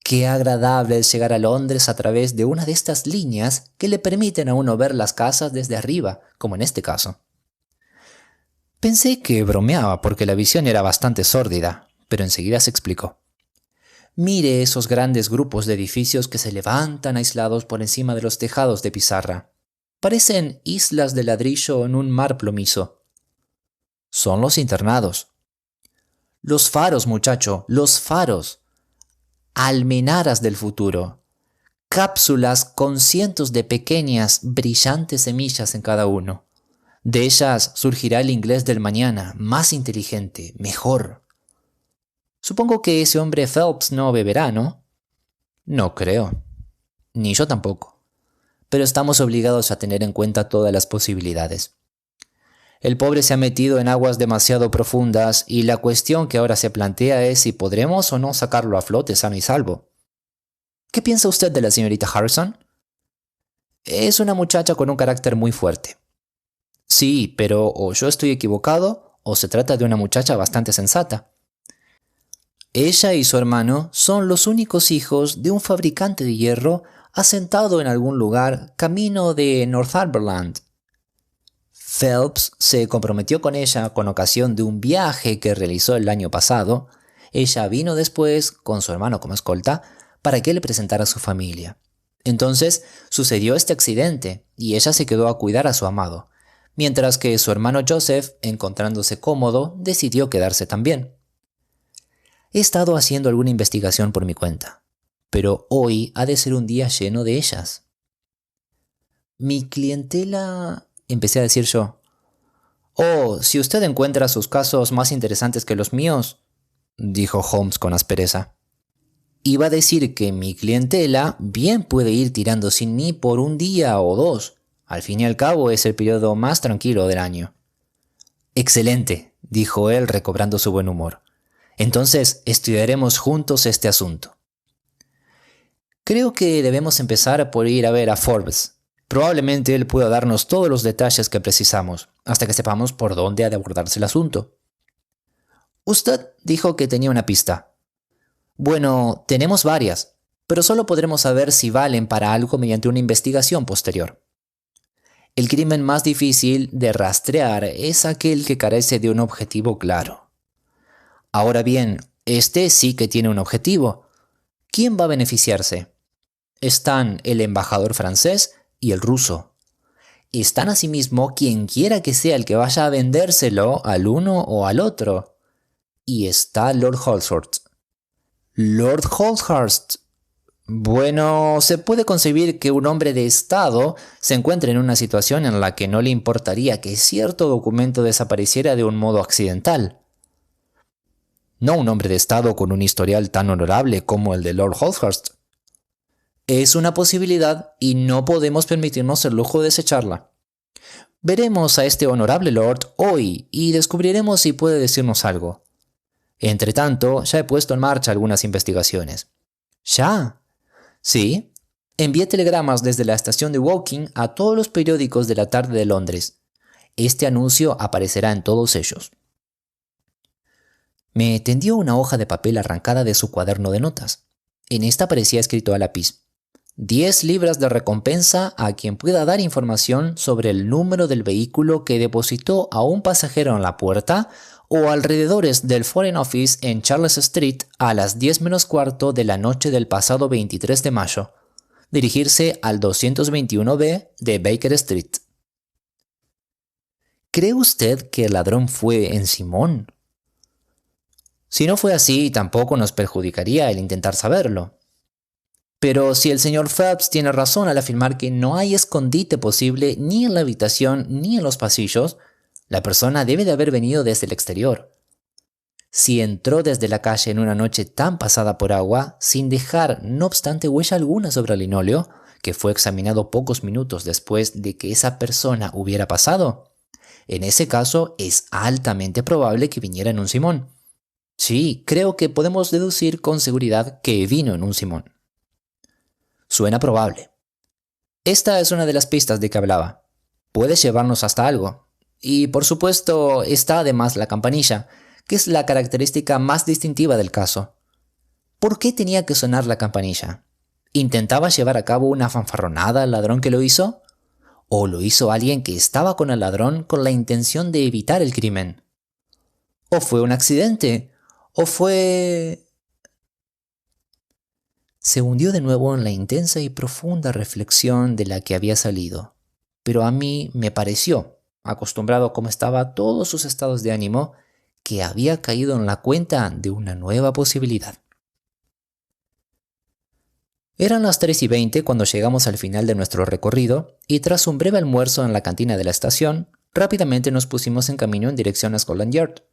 Qué agradable es llegar a Londres a través de una de estas líneas que le permiten a uno ver las casas desde arriba, como en este caso. Pensé que bromeaba porque la visión era bastante sórdida, pero enseguida se explicó. Mire esos grandes grupos de edificios que se levantan aislados por encima de los tejados de pizarra. Parecen islas de ladrillo en un mar plomizo. Son los internados. Los faros, muchacho, los faros. Almenaras del futuro. Cápsulas con cientos de pequeñas, brillantes semillas en cada uno. De ellas surgirá el inglés del mañana, más inteligente, mejor. Supongo que ese hombre Phelps no beberá, ¿no? No creo. Ni yo tampoco. Pero estamos obligados a tener en cuenta todas las posibilidades. El pobre se ha metido en aguas demasiado profundas y la cuestión que ahora se plantea es si podremos o no sacarlo a flote sano y salvo. ¿Qué piensa usted de la señorita Harrison? Es una muchacha con un carácter muy fuerte. Sí, pero o yo estoy equivocado o se trata de una muchacha bastante sensata. Ella y su hermano son los únicos hijos de un fabricante de hierro asentado en algún lugar camino de Northumberland. Phelps se comprometió con ella con ocasión de un viaje que realizó el año pasado. Ella vino después, con su hermano como escolta, para que le presentara a su familia. Entonces sucedió este accidente y ella se quedó a cuidar a su amado, mientras que su hermano Joseph, encontrándose cómodo, decidió quedarse también. He estado haciendo alguna investigación por mi cuenta, pero hoy ha de ser un día lleno de ellas. Mi clientela... empecé a decir yo. Oh, si usted encuentra sus casos más interesantes que los míos, dijo Holmes con aspereza. Iba a decir que mi clientela bien puede ir tirando sin mí por un día o dos. Al fin y al cabo es el periodo más tranquilo del año. Excelente, dijo él recobrando su buen humor. Entonces estudiaremos juntos este asunto. Creo que debemos empezar por ir a ver a Forbes. Probablemente él pueda darnos todos los detalles que precisamos, hasta que sepamos por dónde ha de abordarse el asunto. Usted dijo que tenía una pista. Bueno, tenemos varias. pero solo podremos saber si valen para algo mediante una investigación posterior. El crimen más difícil de rastrear es aquel que carece de un objetivo claro. Ahora bien, este sí que tiene un objetivo. ¿Quién va a beneficiarse? Están el embajador francés y el ruso. Están asimismo quien quiera que sea el que vaya a vendérselo al uno o al otro. Y está Lord Holdsworth. Lord Holdhurst. Bueno, se puede concebir que un hombre de Estado se encuentre en una situación en la que no le importaría que cierto documento desapareciera de un modo accidental. No un hombre de Estado con un historial tan honorable como el de Lord Holdhurst. Es una posibilidad y no podemos permitirnos el lujo de desecharla. Veremos a este honorable Lord hoy y descubriremos si puede decirnos algo. Entretanto, ya he puesto en marcha algunas investigaciones. ¿Ya? Sí. Envié telegramas desde la estación de Woking a todos los periódicos de la tarde de Londres. Este anuncio aparecerá en todos ellos. Me tendió una hoja de papel arrancada de su cuaderno de notas. En esta aparecía escrito a lápiz: 10 libras de recompensa a quien pueda dar información sobre el número del vehículo que depositó a un pasajero en la puerta o alrededores del Foreign Office en Charles Street a las 10 menos cuarto de la noche del pasado 23 de mayo. Dirigirse al 221B de Baker Street. ¿Cree usted que el ladrón fue en Simón? Si no fue así, tampoco nos perjudicaría el intentar saberlo. Pero si el señor Phelps tiene razón al afirmar que no hay escondite posible ni en la habitación ni en los pasillos, la persona debe de haber venido desde el exterior. Si entró desde la calle en una noche tan pasada por agua, sin dejar no obstante huella alguna sobre el linóleo, que fue examinado pocos minutos después de que esa persona hubiera pasado, en ese caso es altamente probable que viniera en un Simón. Sí, creo que podemos deducir con seguridad que vino en un Simón. Suena probable. Esta es una de las pistas de que hablaba. Puede llevarnos hasta algo. Y por supuesto está además la campanilla, que es la característica más distintiva del caso. ¿Por qué tenía que sonar la campanilla? ¿Intentaba llevar a cabo una fanfarronada al ladrón que lo hizo? ¿O lo hizo alguien que estaba con el ladrón con la intención de evitar el crimen? ¿O fue un accidente? ¿O fue...? Se hundió de nuevo en la intensa y profunda reflexión de la que había salido, pero a mí me pareció, acostumbrado como estaba a todos sus estados de ánimo, que había caído en la cuenta de una nueva posibilidad. Eran las 3:20 cuando llegamos al final de nuestro recorrido y tras un breve almuerzo en la cantina de la estación, rápidamente nos pusimos en camino en dirección a Scotland Yard.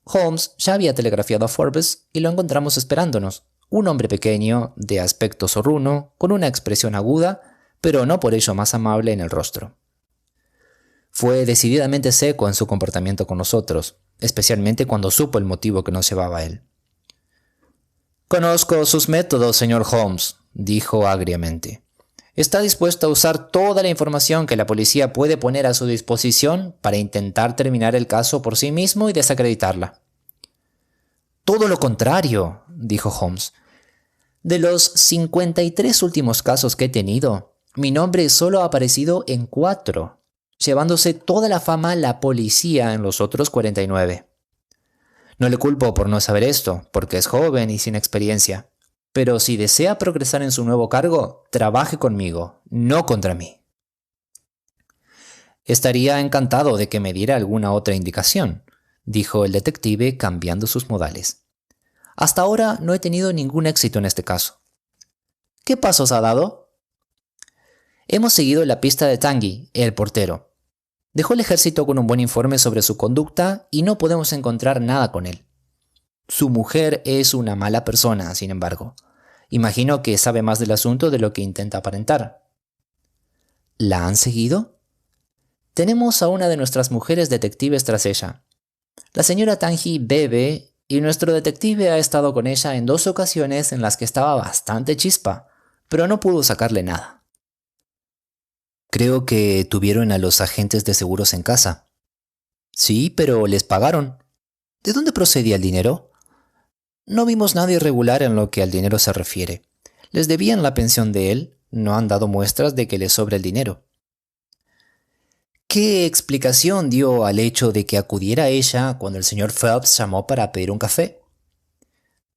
Holmes ya había telegrafiado a Forbes y lo encontramos esperándonos. Un hombre pequeño, de aspecto zorruno, con una expresión aguda, pero no por ello más amable en el rostro. Fue decididamente seco en su comportamiento con nosotros, especialmente cuando supo el motivo que nos llevaba a él. «Conozco sus métodos, señor Holmes», dijo agriamente. «Está dispuesto a usar toda la información que la policía puede poner a su disposición para intentar terminar el caso por sí mismo y desacreditarla». «Todo lo contrario», dijo Holmes. «De los 53 últimos casos que he tenido, mi nombre solo ha aparecido en 4, llevándose toda la fama la policía en los otros 49. No le culpo por no saber esto, porque es joven y sin experiencia. Pero si desea progresar en su nuevo cargo, trabaje conmigo, no contra mí». «Estaría encantado de que me diera alguna otra indicación», dijo el detective cambiando sus modales. «Hasta ahora no he tenido ningún éxito en este caso». «¿Qué pasos ha dado?» «Hemos seguido la pista de Tanguy, el portero. Dejó el ejército con un buen informe sobre su conducta y no podemos encontrar nada con él. Su mujer es una mala persona, sin embargo. Imagino que sabe más del asunto de lo que intenta aparentar». «¿La han seguido?» «Tenemos a una de nuestras mujeres detectives tras ella. La señora Tanguy bebe y nuestro detective ha estado con ella en 2 ocasiones en las que estaba bastante chispa, pero no pudo sacarle nada». «Creo que tuvieron a los agentes de seguros en casa». «Sí, pero les pagaron». «¿De dónde procedía el dinero?» «No vimos nada irregular en lo que al dinero se refiere. Les debían la pensión de él, no han dado muestras de que les sobre el dinero. ¿Qué explicación dio al hecho de que acudiera ella cuando el señor Phelps llamó para pedir un café?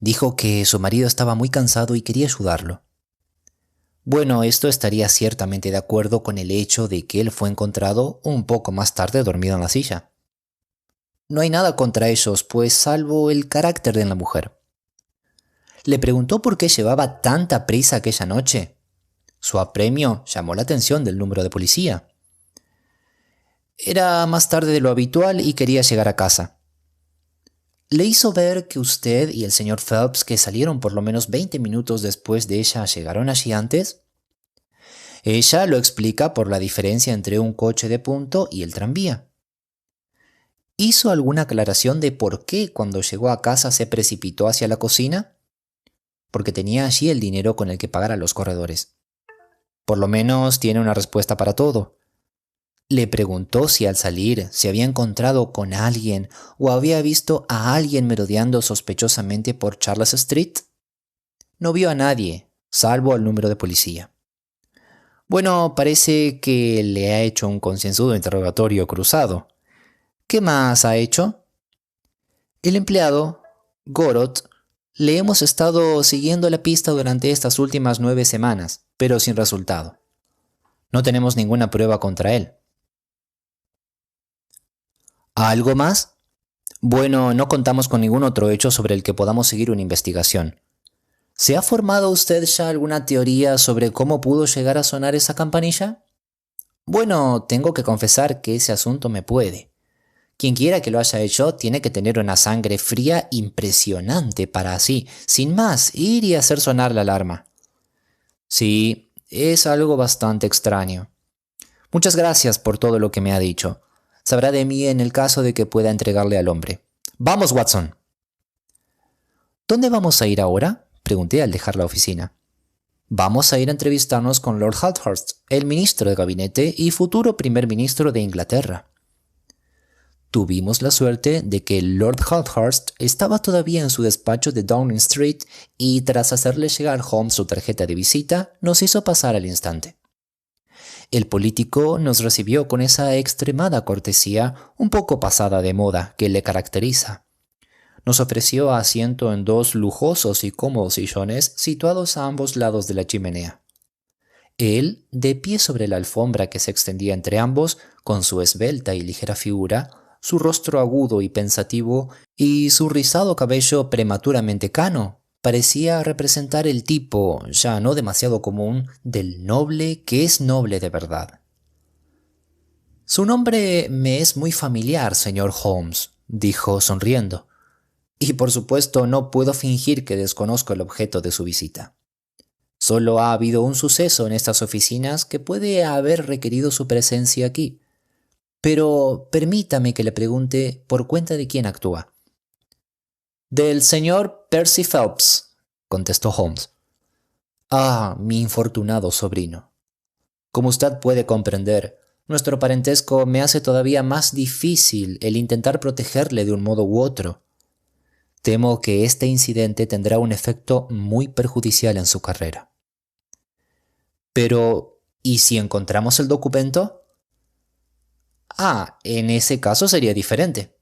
Dijo que su marido estaba muy cansado y quería ayudarlo. Bueno, esto estaría ciertamente de acuerdo con el hecho de que él fue encontrado un poco más tarde dormido en la silla. No hay nada contra ellos, pues salvo el carácter de la mujer. Le preguntó por qué llevaba tanta prisa aquella noche. Su apremio llamó la atención del número de policía. Era más tarde de lo habitual y quería llegar a casa. Le hizo ver que usted y el señor Phelps, que salieron por lo menos 20 minutos después de ella, llegaron allí antes. Ella lo explica por la diferencia entre un coche de punto y el tranvía. ¿Hizo alguna aclaración de por qué cuando llegó a casa se precipitó hacia la cocina? Porque tenía allí el dinero con el que pagar a los corredores. Por lo menos tiene una respuesta para todo. Le preguntó si al salir se había encontrado con alguien o había visto a alguien merodeando sospechosamente por Charles Street. No vio a nadie, salvo al número de policía. Bueno, parece que le ha hecho un concienzudo interrogatorio cruzado. ¿Qué más ha hecho? El empleado, Gorot, le hemos estado siguiendo la pista durante estas últimas 9 semanas, pero sin resultado. No tenemos ninguna prueba contra él. ¿Algo más? Bueno, no contamos con ningún otro hecho sobre el que podamos seguir una investigación. ¿Se ha formado usted ya alguna teoría sobre cómo pudo llegar a sonar esa campanilla? Bueno, tengo que confesar que ese asunto me puede. Quien quiera que lo haya hecho tiene que tener una sangre fría impresionante para así, sin más, ir y hacer sonar la alarma. Sí, es algo bastante extraño. Muchas gracias por todo lo que me ha dicho. Sabrá de mí en el caso de que pueda entregarle al hombre. ¡Vamos, Watson! ¿Dónde vamos a ir ahora? Pregunté al dejar la oficina. Vamos a ir a entrevistarnos con Lord Haldhurst, el ministro de gabinete y futuro primer ministro de Inglaterra. Tuvimos la suerte de que Lord Haldhurst estaba todavía en su despacho de Downing Street y tras hacerle llegar Holmes su tarjeta de visita, nos hizo pasar al instante. El político nos recibió con esa extremada cortesía un poco pasada de moda que le caracteriza. Nos ofreció asiento en 2 lujosos y cómodos sillones situados a ambos lados de la chimenea. Él, de pie sobre la alfombra que se extendía entre ambos, con su esbelta y ligera figura, su rostro agudo y pensativo y su rizado cabello prematuramente cano, parecía representar el tipo, ya no demasiado común, del noble que es noble de verdad. Su nombre me es muy familiar, señor Holmes, dijo sonriendo. Y por supuesto no puedo fingir que desconozco el objeto de su visita. Solo ha habido un suceso en estas oficinas que puede haber requerido su presencia aquí. Pero permítame que le pregunte por cuenta de quién actúa. Del señor Percy Phelps, contestó Holmes. Ah, mi infortunado sobrino. Como usted puede comprender, nuestro parentesco me hace todavía más difícil el intentar protegerle de un modo u otro. Temo que este incidente tendrá un efecto muy perjudicial en su carrera. Pero, ¿y si encontramos el documento? Ah, en ese caso sería diferente.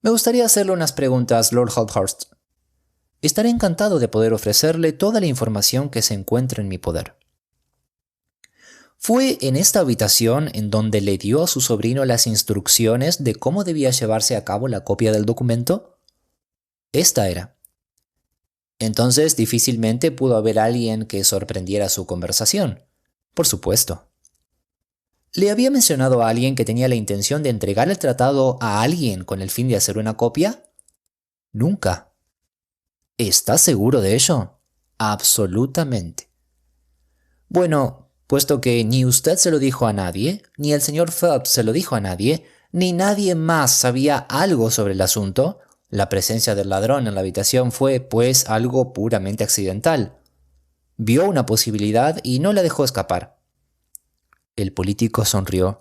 Me gustaría hacerle unas preguntas, Lord Haldhurst. Estaré encantado de poder ofrecerle toda la información que se encuentre en mi poder. ¿Fue en esta habitación en donde le dio a su sobrino las instrucciones de cómo debía llevarse a cabo la copia del documento? Esta era. Entonces difícilmente pudo haber alguien que sorprendiera su conversación. Por supuesto. ¿Le había mencionado a alguien que tenía la intención de entregar el tratado a alguien con el fin de hacer una copia? Nunca. ¿Está seguro de ello? Absolutamente. Bueno, puesto que ni usted se lo dijo a nadie, ni el señor Phelps se lo dijo a nadie, ni nadie más sabía algo sobre el asunto, la presencia del ladrón en la habitación fue, pues, algo puramente accidental. Vio una posibilidad y no la dejó escapar. El político sonrió.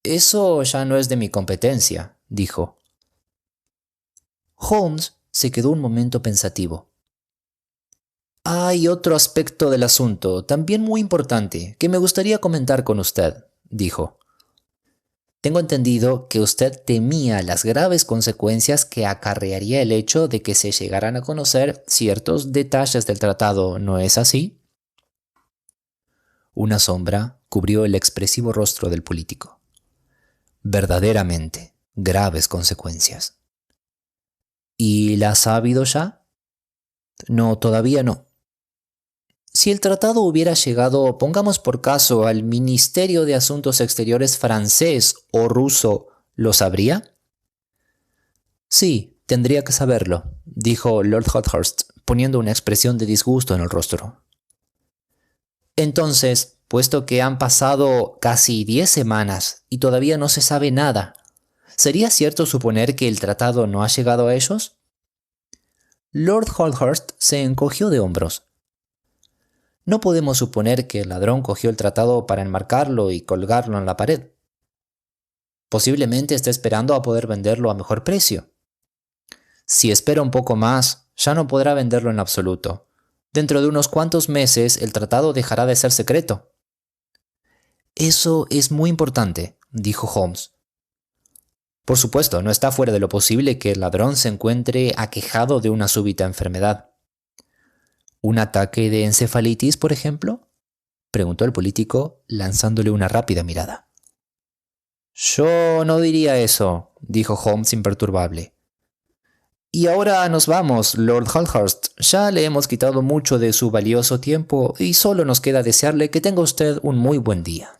Eso ya no es de mi competencia, dijo. Holmes se quedó un momento pensativo. Hay otro aspecto del asunto, también muy importante, que me gustaría comentar con usted, dijo. Tengo entendido que usted temía las graves consecuencias que acarrearía el hecho de que se llegaran a conocer ciertos detalles del tratado, ¿no es así? Una sombra cubrió el expresivo rostro del político. Verdaderamente, graves consecuencias. ¿Y las ha habido ya? No, todavía no. Si el tratado hubiera llegado, pongamos por caso, al Ministerio de Asuntos Exteriores francés o ruso, ¿lo sabría? Sí, tendría que saberlo, dijo Lord Hothurst, poniendo una expresión de disgusto en el rostro. Entonces, puesto que han pasado casi 10 semanas y todavía no se sabe nada, ¿sería cierto suponer que el tratado no ha llegado a ellos? Lord Hothurst se encogió de hombros. No podemos suponer que el ladrón cogió el tratado para enmarcarlo y colgarlo en la pared. Posiblemente esté esperando a poder venderlo a mejor precio. Si espera un poco más, ya no podrá venderlo en absoluto. Dentro de unos cuantos meses el tratado dejará de ser secreto. Eso es muy importante, dijo Holmes. Por supuesto, no está fuera de lo posible que el ladrón se encuentre aquejado de una súbita enfermedad. ¿Un ataque de encefalitis, por ejemplo?, preguntó el político, lanzándole una rápida mirada. Yo no diría eso, dijo Holmes imperturbable. Y ahora nos vamos, Lord Hothurst. Ya le hemos quitado mucho de su valioso tiempo y solo nos queda desearle que tenga usted un muy buen día.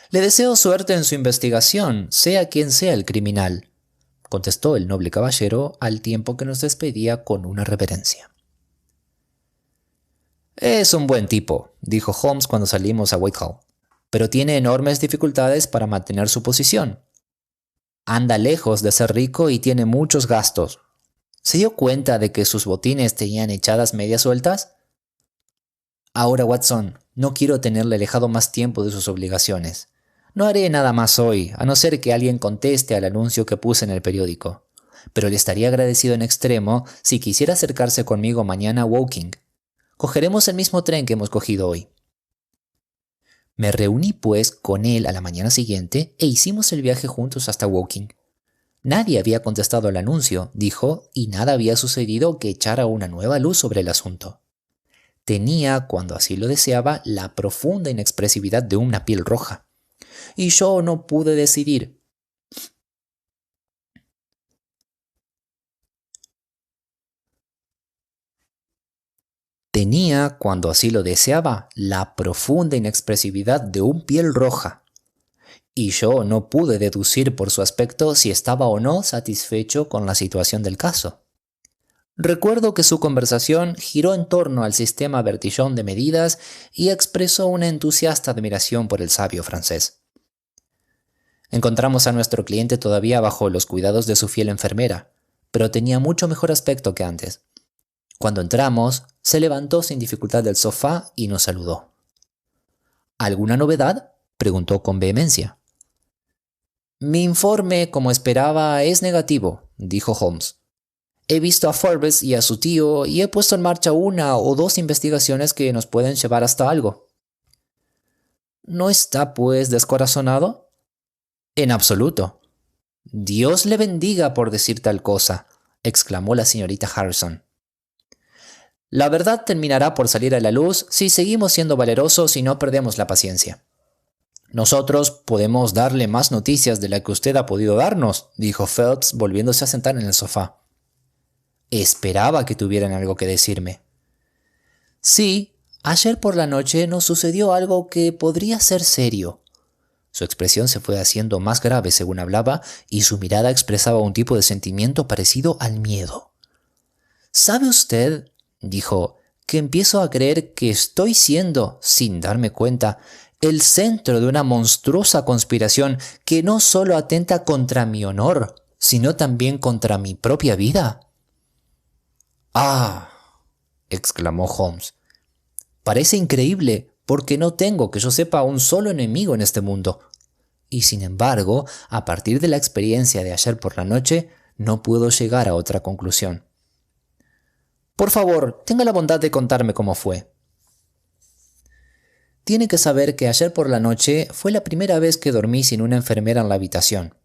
Le deseo suerte en su investigación, sea quien sea el criminal, contestó el noble caballero al tiempo que nos despedía con una reverencia. Es un buen tipo, dijo Holmes cuando salimos a Whitehall, pero tiene enormes dificultades para mantener su posición. Anda lejos de ser rico y tiene muchos gastos. ¿Se dio cuenta de que sus botines tenían echadas medias sueltas? Ahora, Watson, no quiero tenerle alejado más tiempo de sus obligaciones. No haré nada más hoy, a no ser que alguien conteste al anuncio que puse en el periódico. Pero le estaría agradecido en extremo si quisiera acercarse conmigo mañana a Woking. Cogeremos el mismo tren que hemos cogido hoy. Me reuní pues con él a la mañana siguiente e hicimos el viaje juntos hasta Woking. Nadie había contestado al anuncio, dijo, y nada había sucedido que echara una nueva luz sobre el asunto. Tenía, cuando así lo deseaba, la profunda inexpresividad de una piel roja. Y yo no pude decidir. Tenía, cuando así lo deseaba, la profunda inexpresividad de un piel roja. Y yo no pude deducir por su aspecto si estaba o no satisfecho con la situación del caso. Recuerdo que su conversación giró en torno al sistema Bertillon de medidas y expresó una entusiasta admiración por el sabio francés. Encontramos a nuestro cliente todavía bajo los cuidados de su fiel enfermera, pero tenía mucho mejor aspecto que antes. Cuando entramos, se levantó sin dificultad del sofá y nos saludó. ¿Alguna novedad?, preguntó con vehemencia. Mi informe, como esperaba, es negativo, dijo Holmes. He visto a Forbes y a su tío y he puesto en marcha una o dos investigaciones que nos pueden llevar hasta algo. ¿No está, pues, descorazonado? En absoluto. Dios le bendiga por decir tal cosa, exclamó la señorita Harrison. La verdad terminará por salir a la luz si seguimos siendo valerosos y no perdemos la paciencia. Nosotros podemos darle más noticias de la que usted ha podido darnos, dijo Phelps volviéndose a sentar en el sofá. Esperaba que tuvieran algo que decirme. Sí, ayer por la noche nos sucedió algo que podría ser serio. Su expresión se fue haciendo más grave según hablaba y su mirada expresaba un tipo de sentimiento parecido al miedo. ¿Sabe usted?, dijo, que empiezo a creer que estoy siendo, sin darme cuenta, el centro de una monstruosa conspiración que no solo atenta contra mi honor, sino también contra mi propia vida. ¡Ah!, exclamó Holmes. Parece increíble, porque no tengo, que yo sepa, un solo enemigo en este mundo. Y sin embargo, a partir de la experiencia de ayer por la noche, no puedo llegar a otra conclusión. Por favor, tenga la bondad de contarme cómo fue. Tiene que saber que ayer por la noche fue la primera vez que dormí sin una enfermera en la habitación.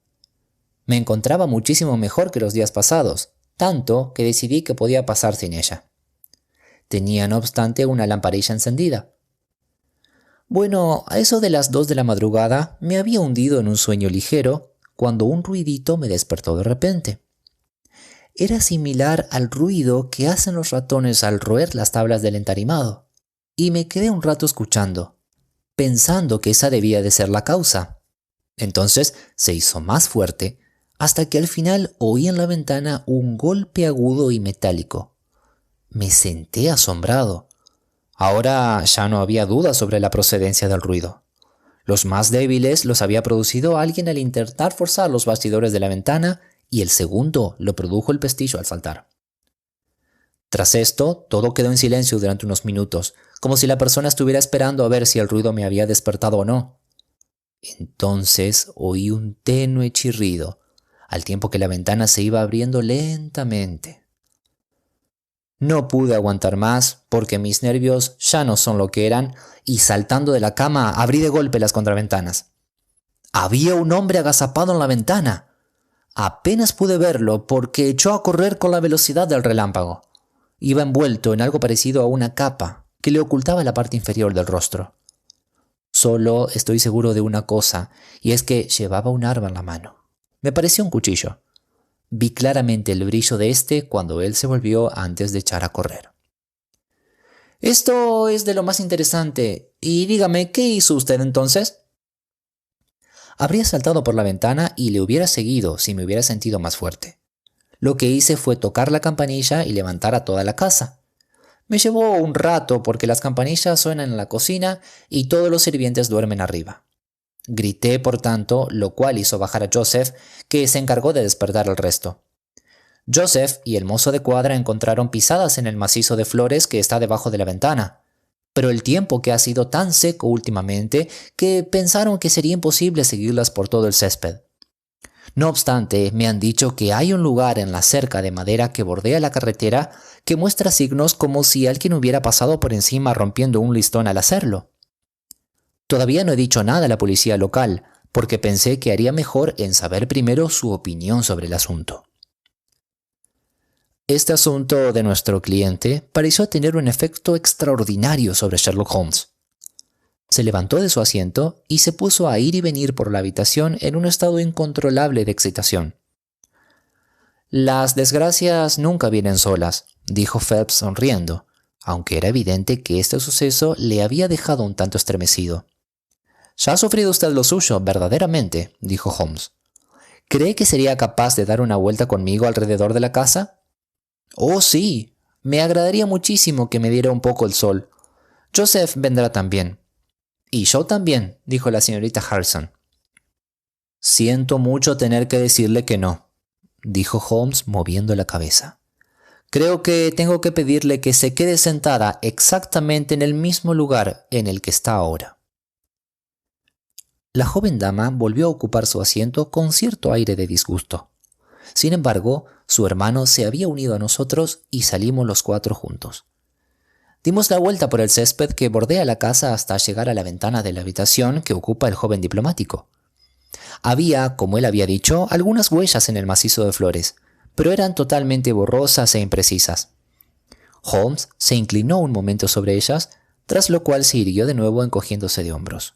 Me encontraba muchísimo mejor que los días pasados, tanto que decidí que podía pasar sin ella. Tenía, no obstante, una lamparilla encendida. Bueno, a eso de las 2 de la madrugada me había hundido en un sueño ligero cuando un ruidito me despertó de repente. Era similar al ruido que hacen los ratones al roer las tablas del entarimado, y me quedé un rato escuchando, pensando que esa debía de ser la causa. Entonces se hizo más fuerte, hasta que al final oí en la ventana un golpe agudo y metálico. Me senté asombrado. Ahora ya no había duda sobre la procedencia del ruido. Los más débiles los había producido alguien al intentar forzar los bastidores de la ventana, y el segundo lo produjo el pestillo al saltar. Tras esto, todo quedó en silencio durante unos minutos, como si la persona estuviera esperando a ver si el ruido me había despertado o no. Entonces oí un tenue chirrido, al tiempo que la ventana se iba abriendo lentamente. No pude aguantar más porque mis nervios ya no son lo que eran, y saltando de la cama abrí de golpe las contraventanas. Había un hombre agazapado en la ventana. Apenas pude verlo porque echó a correr con la velocidad del relámpago. Iba envuelto en algo parecido a una capa que le ocultaba la parte inferior del rostro. Solo estoy seguro de una cosa, y es que llevaba un arma en la mano. Me pareció un cuchillo. Vi claramente el brillo de este cuando él se volvió antes de echar a correr. Esto es de lo más interesante. Y dígame, ¿qué hizo usted entonces? Habría saltado por la ventana y le hubiera seguido si me hubiera sentido más fuerte. Lo que hice fue tocar la campanilla y levantar a toda la casa. Me llevó un rato porque las campanillas suenan en la cocina y todos los sirvientes duermen arriba. Grité, por tanto, lo cual hizo bajar a Joseph, que se encargó de despertar al resto. Joseph y el mozo de cuadra encontraron pisadas en el macizo de flores que está debajo de la ventana, pero el tiempo que ha sido tan seco últimamente que pensaron que sería imposible seguirlas por todo el césped. No obstante, me han dicho que hay un lugar en la cerca de madera que bordea la carretera que muestra signos como si alguien hubiera pasado por encima rompiendo un listón al hacerlo. Todavía no he dicho nada a la policía local, porque pensé que haría mejor en saber primero su opinión sobre el asunto. Este asunto de nuestro cliente pareció tener un efecto extraordinario sobre Sherlock Holmes. Se levantó de su asiento y se puso a ir y venir por la habitación en un estado incontrolable de excitación. Las desgracias nunca vienen solas, dijo Phelps sonriendo, aunque era evidente que este suceso le había dejado un tanto estremecido. «Ya ha sufrido usted lo suyo, verdaderamente», dijo Holmes. «¿Cree que sería capaz de dar una vuelta conmigo alrededor de la casa?» «Oh, sí. Me agradaría muchísimo que me diera un poco el sol. Joseph vendrá también». «Y yo también», dijo la señorita Harrison. «Siento mucho tener que decirle que no», dijo Holmes moviendo la cabeza. «Creo que tengo que pedirle que se quede sentada exactamente en el mismo lugar en el que está ahora». La joven dama volvió a ocupar su asiento con cierto aire de disgusto. Sin embargo, su hermano se había unido a nosotros y salimos los 4 juntos. Dimos la vuelta por el césped que bordea la casa hasta llegar a la ventana de la habitación que ocupa el joven diplomático. Había, como él había dicho, algunas huellas en el macizo de flores, pero eran totalmente borrosas e imprecisas. Holmes se inclinó un momento sobre ellas, tras lo cual se irguió de nuevo encogiéndose de hombros.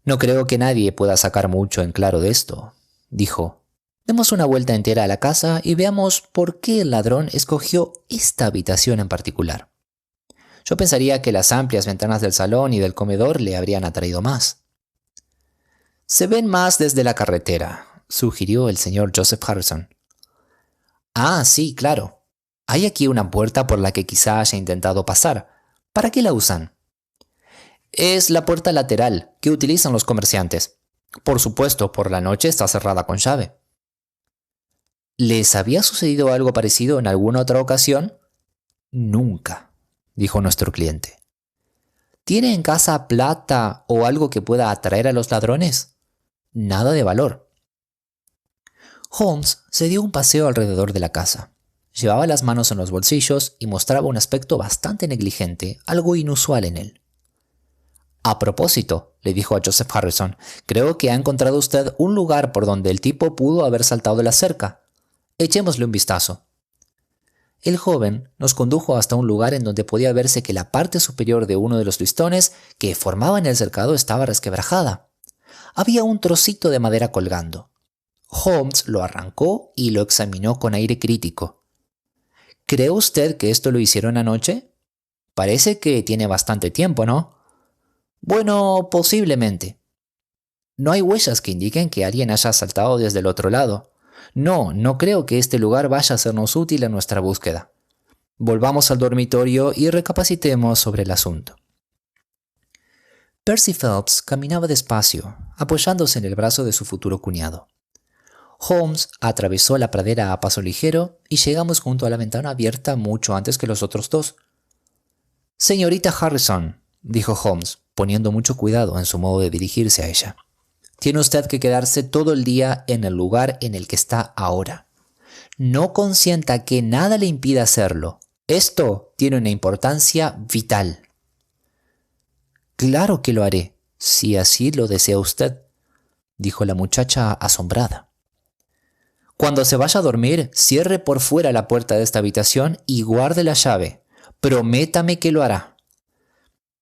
«No creo que nadie pueda sacar mucho en claro de esto», dijo. «Demos una vuelta entera a la casa y veamos por qué el ladrón escogió esta habitación en particular. Yo pensaría que las amplias ventanas del salón y del comedor le habrían atraído más». «Se ven más desde la carretera», sugirió el señor Joseph Harrison. «Ah, sí, claro. Hay aquí una puerta por la que quizá haya intentado pasar. ¿Para qué la usan?» «Es la puerta lateral que utilizan los comerciantes. Por supuesto, por la noche está cerrada con llave». «¿Les había sucedido algo parecido en alguna otra ocasión?» «Nunca», dijo nuestro cliente. «¿Tiene en casa plata o algo que pueda atraer a los ladrones?» «Nada de valor». Holmes se dio un paseo alrededor de la casa. Llevaba las manos en los bolsillos y mostraba un aspecto bastante negligente, algo inusual en él. «A propósito», le dijo a Joseph Harrison, «creo que ha encontrado usted un lugar por donde el tipo pudo haber saltado de la cerca. Echémosle un vistazo». El joven nos condujo hasta un lugar en donde podía verse que la parte superior de uno de los listones que formaban el cercado estaba resquebrajada. Había un trocito de madera colgando. Holmes lo arrancó y lo examinó con aire crítico. «¿Cree usted que esto lo hicieron anoche? Parece que tiene bastante tiempo, ¿no?» «Bueno, posiblemente». «No hay huellas que indiquen que alguien haya saltado desde el otro lado. No creo que este lugar vaya a sernos útil en nuestra búsqueda. Volvamos al dormitorio y recapacitemos sobre el asunto». Percy Phelps caminaba despacio, apoyándose en el brazo de su futuro cuñado. Holmes atravesó la pradera a paso ligero y llegamos junto a la ventana abierta mucho antes que los otros dos. «Señorita Harrison», dijo Holmes, poniendo mucho cuidado en su modo de dirigirse a ella, «tiene usted que quedarse todo el día en el lugar en el que está ahora. No consienta que nada le impida hacerlo. Esto tiene una importancia vital». «Claro que lo haré, si así lo desea usted», dijo la muchacha asombrada. «Cuando se vaya a dormir, cierre por fuera la puerta de esta habitación y guarde la llave. Prométame que lo hará».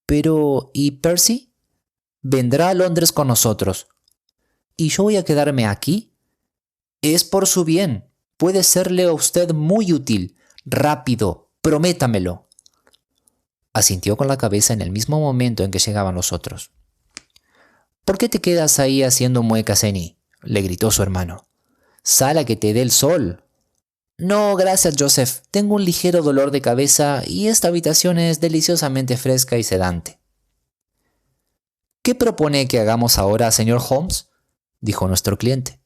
«Pero, ¿y Percy? Vendrá a Londres con nosotros. ¿Y yo voy a quedarme aquí? Es por su bien. Puede serle a usted muy útil. Rápido, prométamelo». Asintió con la cabeza en el mismo momento en que llegaban los otros. «¿Por qué te quedas ahí haciendo muecas, Annie?», le gritó su hermano. «Sal a que te dé el sol». «No, gracias, Joseph. Tengo un ligero dolor de cabeza y esta habitación es deliciosamente fresca y sedante». «¿Qué propone que hagamos ahora, señor Holmes?», dijo nuestro cliente.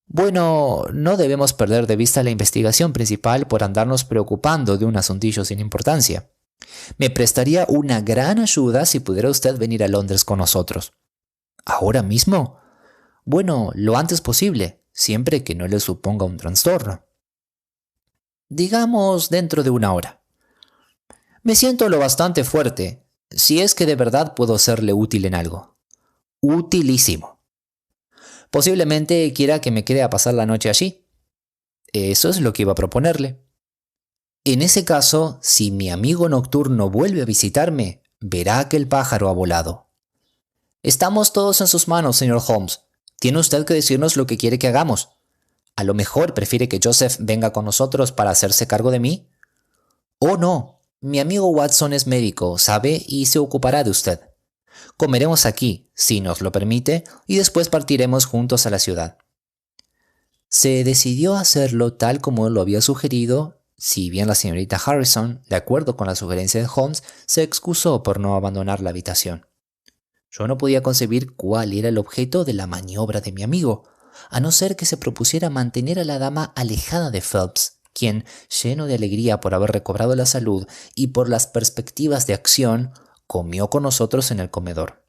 «Bueno, no debemos perder de vista la investigación principal por andarnos preocupando de un asuntillo sin importancia. Me prestaría una gran ayuda si pudiera usted venir a Londres con nosotros». «¿Ahora mismo?». «Bueno, lo antes posible, siempre que no le suponga un trastorno». «Digamos dentro de 1 hora». «Me siento lo bastante fuerte, si es que de verdad puedo serle útil en algo». «Utilísimo». «Posiblemente quiera que me quede a pasar la noche allí». «Eso es lo que iba a proponerle». «En ese caso, si mi amigo nocturno vuelve a visitarme, verá que el pájaro ha volado». «Estamos todos en sus manos, señor Holmes. Tiene usted que decirnos lo que quiere que hagamos. A lo mejor prefiere que Joseph venga con nosotros para hacerse cargo de mí». «Oh, no. Mi amigo Watson es médico, sabe, y se ocupará de usted. Comeremos aquí, si nos lo permite, y después partiremos juntos a la ciudad». Se decidió a hacerlo tal como él lo había sugerido, si bien la señorita Harrison, de acuerdo con la sugerencia de Holmes, se excusó por no abandonar la habitación. Yo no podía concebir cuál era el objeto de la maniobra de mi amigo, a no ser que se propusiera mantener a la dama alejada de Phelps, quien, lleno de alegría por haber recobrado la salud y por las perspectivas de acción, comió con nosotros en el comedor.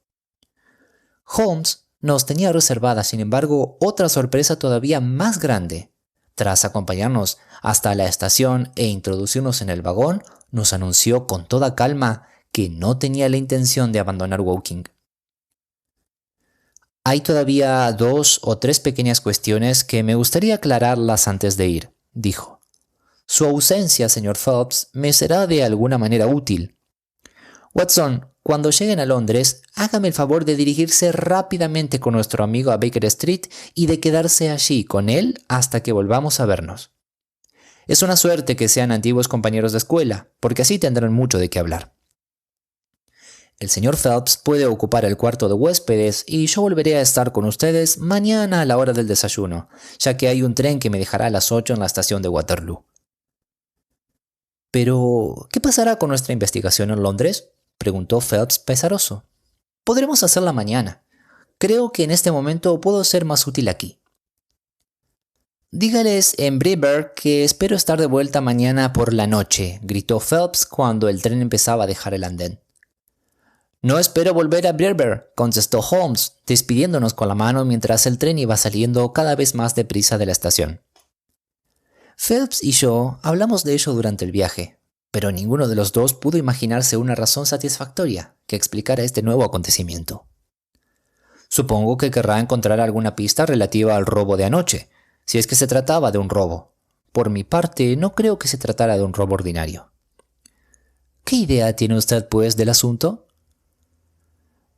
Holmes nos tenía reservada, sin embargo, otra sorpresa todavía más grande. Tras acompañarnos hasta la estación e introducirnos en el vagón, nos anunció con toda calma que no tenía la intención de abandonar Woking. «Hay todavía 2 o 3 pequeñas cuestiones que me gustaría aclararlas antes de ir», dijo. «Su ausencia, señor Phelps, me será de alguna manera útil. Watson, cuando lleguen a Londres, hágame el favor de dirigirse rápidamente con nuestro amigo a Baker Street y de quedarse allí con él hasta que volvamos a vernos. Es una suerte que sean antiguos compañeros de escuela, porque así tendrán mucho de qué hablar. El señor Phelps puede ocupar el cuarto de huéspedes y yo volveré a estar con ustedes mañana a la hora del desayuno, ya que hay un tren que me dejará a las 8 en la estación de Waterloo». «Pero, ¿qué pasará con nuestra investigación en Londres?», preguntó Phelps pesaroso. «Podremos hacerla mañana. Creo que en este momento puedo ser más útil aquí». «Dígales en Breberg que espero estar de vuelta mañana por la noche», gritó Phelps cuando el tren empezaba a dejar el andén. «No espero volver a Breberg», contestó Holmes, despidiéndonos con la mano mientras el tren iba saliendo cada vez más deprisa de la estación. Phelps y yo hablamos de ello durante el viaje, pero ninguno de los dos pudo imaginarse una razón satisfactoria que explicara este nuevo acontecimiento. Supongo que querrá encontrar alguna pista relativa al robo de anoche, si es que se trataba de un robo. Por mi parte, no creo que se tratara de un robo ordinario. ¿Qué idea tiene usted, pues, del asunto?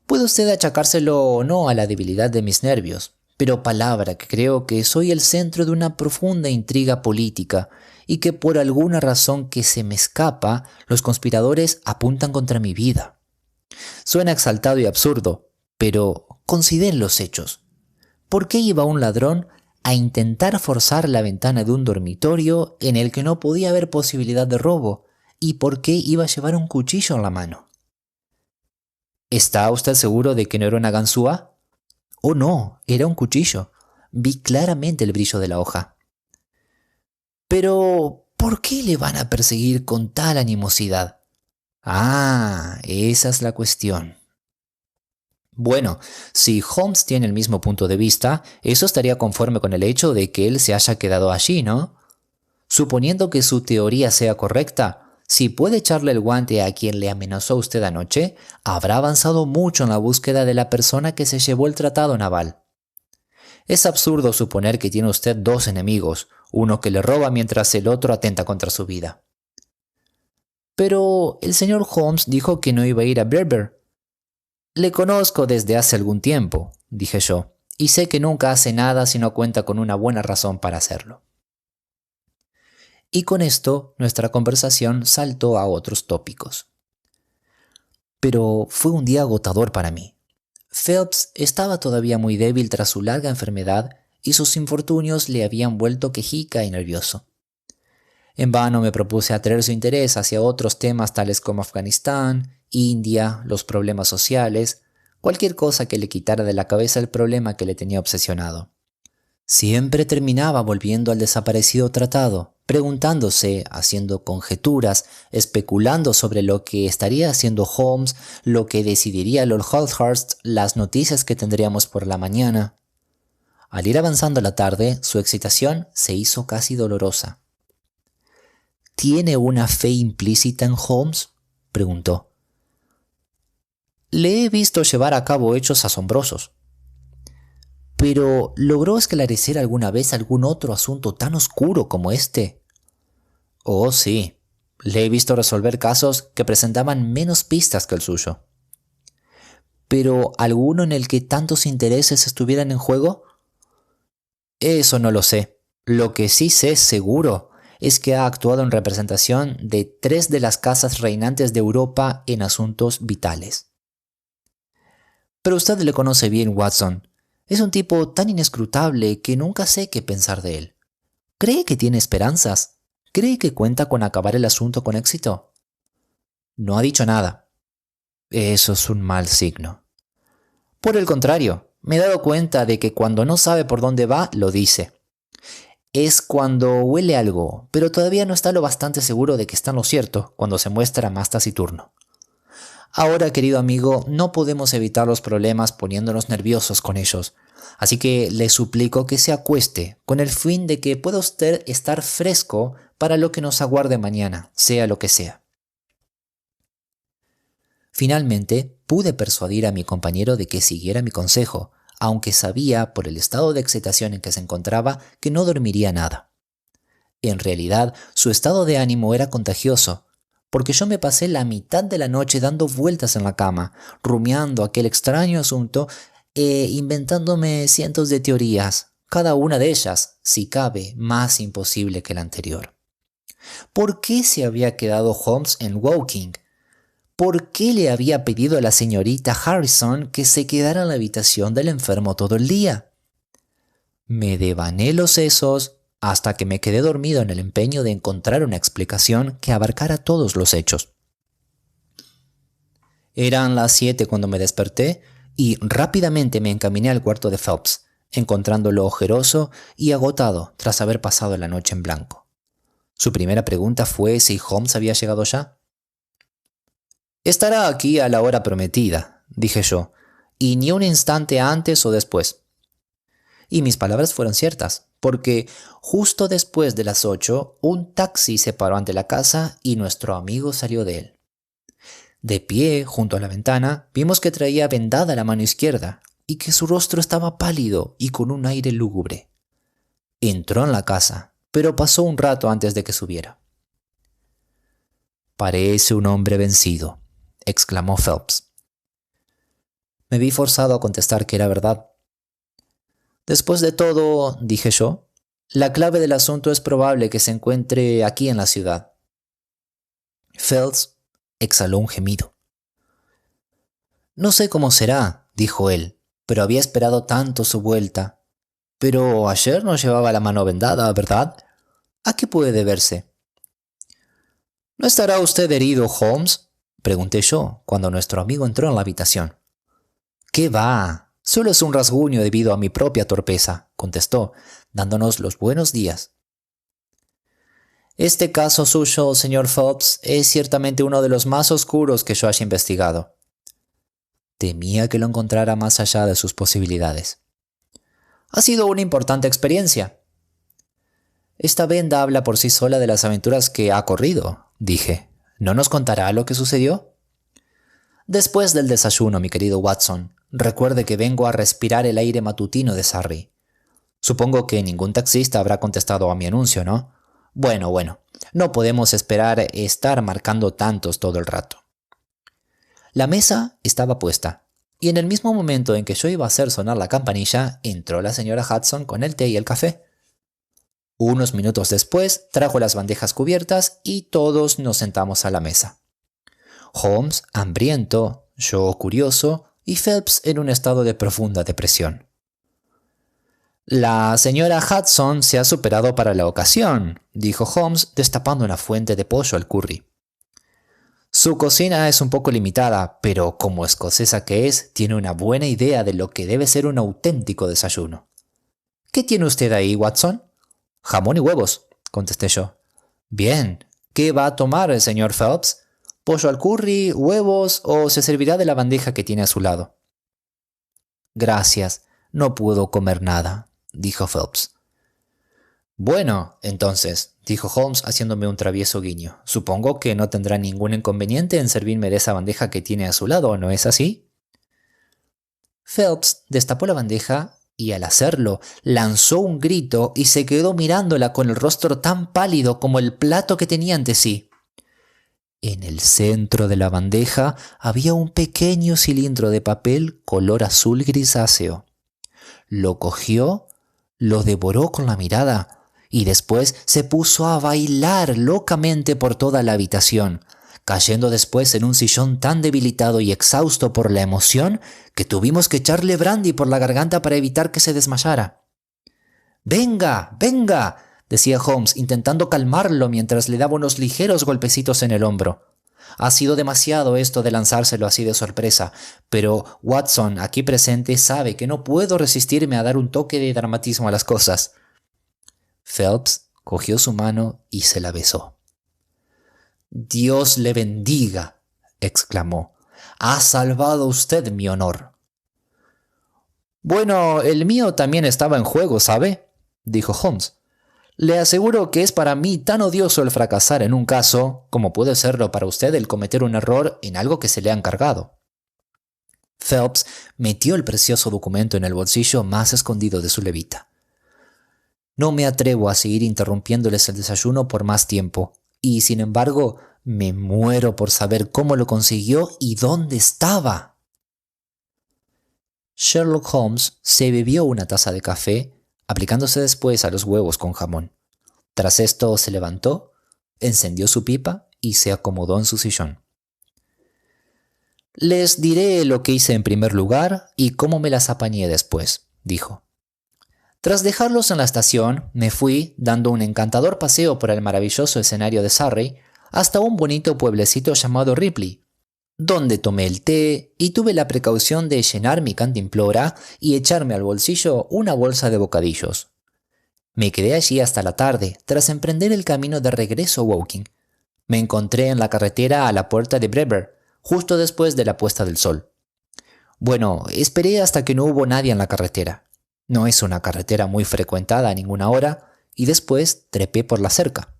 Puede usted achacárselo o no a la debilidad de mis nervios, pero palabra que creo que soy el centro de una profunda intriga política y que por alguna razón que se me escapa, los conspiradores apuntan contra mi vida. Suena exaltado y absurdo, pero consideren los hechos. ¿Por qué iba un ladrón a intentar forzar la ventana de un dormitorio en el que no podía haber posibilidad de robo? ¿Y por qué iba a llevar un cuchillo en la mano? ¿Está usted seguro de que no era una ganzúa? Oh, no, era un cuchillo. Vi claramente el brillo de la hoja. Pero, ¿por qué le van a perseguir con tal animosidad? Ah, esa es la cuestión. Bueno, si Holmes tiene el mismo punto de vista, eso estaría conforme con el hecho de que él se haya quedado allí, ¿no? Suponiendo que su teoría sea correcta, si puede echarle el guante a quien le amenazó usted anoche, habrá avanzado mucho en la búsqueda de la persona que se llevó el tratado naval. Es absurdo suponer que tiene usted dos enemigos, uno que le roba mientras el otro atenta contra su vida. Pero el señor Holmes dijo que no iba a ir a Berber. Le conozco desde hace algún tiempo, dije yo, y sé que nunca hace nada si no cuenta con una buena razón para hacerlo. Y con esto nuestra conversación saltó a otros tópicos. Pero fue un día agotador para mí. Phelps estaba todavía muy débil tras su larga enfermedad y sus infortunios le habían vuelto quejica y nervioso. En vano me propuse atraer su interés hacia otros temas tales como Afganistán, India, los problemas sociales, cualquier cosa que le quitara de la cabeza el problema que le tenía obsesionado. Siempre terminaba volviendo al desaparecido tratado, preguntándose, haciendo conjeturas, especulando sobre lo que estaría haciendo Holmes, lo que decidiría Lord Holdhurst, las noticias que tendríamos por la mañana. Al ir avanzando la tarde, su excitación se hizo casi dolorosa. ¿Tiene una fe implícita en Holmes?, preguntó. Le he visto llevar a cabo hechos asombrosos. ¿Pero logró esclarecer alguna vez algún otro asunto tan oscuro como este? Oh, sí. Le he visto resolver casos que presentaban menos pistas que el suyo. ¿Pero alguno en el que tantos intereses estuvieran en juego? Eso no lo sé. Lo que sí sé seguro es que ha actuado en representación de 3 de las casas reinantes de Europa en asuntos vitales. Pero usted le conoce bien, Watson. Es un tipo tan inescrutable que nunca sé qué pensar de él. ¿Cree que tiene esperanzas? ¿Cree que cuenta con acabar el asunto con éxito? No ha dicho nada. Eso es un mal signo. Por el contrario, me he dado cuenta de que cuando no sabe por dónde va, lo dice. Es cuando huele algo, pero todavía no está lo bastante seguro de que está en lo cierto, cuando se muestra más taciturno. Ahora, querido amigo, no podemos evitar los problemas poniéndonos nerviosos con ellos, así que le suplico que se acueste con el fin de que pueda usted estar fresco para lo que nos aguarde mañana, sea lo que sea. Finalmente, pude persuadir a mi compañero de que siguiera mi consejo, aunque sabía, por el estado de excitación en que se encontraba, que no dormiría nada. En realidad, su estado de ánimo era contagioso, porque yo me pasé la mitad de la noche dando vueltas en la cama, rumiando aquel extraño asunto e inventándome cientos de teorías, cada una de ellas, si cabe, más imposible que la anterior. ¿Por qué se había quedado Holmes en Woking? ¿Por qué le había pedido a la señorita Harrison que se quedara en la habitación del enfermo todo el día? Me devané los sesos hasta que me quedé dormido en el empeño de encontrar una explicación que abarcara todos los hechos. Eran las 7 cuando me desperté y rápidamente me encaminé al cuarto de Phelps, encontrándolo ojeroso y agotado tras haber pasado la noche en blanco. Su primera pregunta fue si Holmes había llegado ya. «Estará aquí a la hora prometida», dije yo, «y ni un instante antes o después». Y mis palabras fueron ciertas, porque justo después de las 8, un taxi se paró ante la casa y nuestro amigo salió de él. De pie, junto a la ventana, vimos que traía vendada la mano izquierda y que su rostro estaba pálido y con un aire lúgubre. Entró en la casa, pero pasó un rato antes de que subiera. «Parece un hombre vencido», exclamó Phelps. Me vi forzado a contestar que era verdad. «Después de todo», dije yo, «la clave del asunto es probable que se encuentre aquí en la ciudad». Phelps exhaló un gemido. «No sé cómo será», dijo él, «pero había esperado tanto su vuelta. Pero ayer no llevaba la mano vendada, ¿verdad? ¿A qué puede deberse?» «¿No estará usted herido, Holmes?», pregunté yo, cuando nuestro amigo entró en la habitación. «¿Qué va? Solo es un rasguño debido a mi propia torpeza», contestó, dándonos los buenos días. «Este caso suyo, señor Phelps, es ciertamente uno de los más oscuros que yo haya investigado». Temía que lo encontrara más allá de sus posibilidades. «Ha sido una importante experiencia». «Esta venda habla por sí sola de las aventuras que ha corrido», dije. «¿No nos contará lo que sucedió?» «Después del desayuno, mi querido Watson, recuerde que vengo a respirar el aire matutino de Surrey. Supongo que ningún taxista habrá contestado a mi anuncio, ¿no? Bueno, no podemos esperar estar marcando tantos todo el rato». La mesa estaba puesta, y en el mismo momento en que yo iba a hacer sonar la campanilla, entró la señora Hudson con el té y el café. Unos minutos después trajo las bandejas cubiertas y todos nos sentamos a la mesa. Holmes, hambriento, yo curioso y Phelps en un estado de profunda depresión. «La señora Hudson se ha superado para la ocasión», dijo Holmes destapando una fuente de pollo al curry. «Su cocina es un poco limitada, pero como escocesa que es, tiene una buena idea de lo que debe ser un auténtico desayuno». «¿Qué tiene usted ahí, Watson?» «Jamón y huevos», contesté yo. «Bien, ¿qué va a tomar el señor Phelps? ¿Pollo al curry, huevos o se servirá de la bandeja que tiene a su lado?» «Gracias, no puedo comer nada», dijo Phelps. «Bueno, entonces», dijo Holmes haciéndome un travieso guiño, «supongo que no tendrá ningún inconveniente en servirme de esa bandeja que tiene a su lado, ¿no es así?» Phelps destapó la bandeja y al hacerlo lanzó un grito y se quedó mirándola con el rostro tan pálido como el plato que tenía ante sí. En el centro de la bandeja había un pequeño cilindro de papel color azul grisáceo. Lo cogió, lo devoró con la mirada y después se puso a bailar locamente por toda la habitación, cayendo después en un sillón tan debilitado y exhausto por la emoción que tuvimos que echarle brandy por la garganta para evitar que se desmayara. «Venga, venga», decía Holmes intentando calmarlo mientras le daba unos ligeros golpecitos en el hombro. «Ha sido demasiado esto de lanzárselo así de sorpresa, pero Watson, aquí presente, sabe que no puedo resistirme a dar un toque de dramatismo a las cosas». Phelps cogió su mano y se la besó. «Dios le bendiga», exclamó. «Ha salvado usted mi honor». «Bueno, el mío también estaba en juego, ¿sabe?», dijo Holmes. «Le aseguro que es para mí tan odioso el fracasar en un caso como puede serlo para usted el cometer un error en algo que se le ha encargado». Phelps metió el precioso documento en el bolsillo más escondido de su levita. «No me atrevo a seguir interrumpiéndoles el desayuno por más tiempo, y sin embargo me muero por saber cómo lo consiguió y dónde estaba». Sherlock Holmes se bebió una taza de café, aplicándose después a los huevos con jamón. Tras esto se levantó, encendió su pipa y se acomodó en su sillón. «Les diré lo que hice en primer lugar y cómo me las apañé después», dijo. «Tras dejarlos en la estación, me fui, dando un encantador paseo por el maravilloso escenario de Surrey, hasta un bonito pueblecito llamado Ripley, donde tomé el té y tuve la precaución de llenar mi cantimplora y echarme al bolsillo una bolsa de bocadillos. Me quedé allí hasta la tarde, tras emprender el camino de regreso a Woking. Me encontré en la carretera a la puerta de Breber, justo después de la puesta del sol. Bueno, esperé hasta que no hubo nadie en la carretera. No es una carretera muy frecuentada a ninguna hora, y después trepé por la cerca.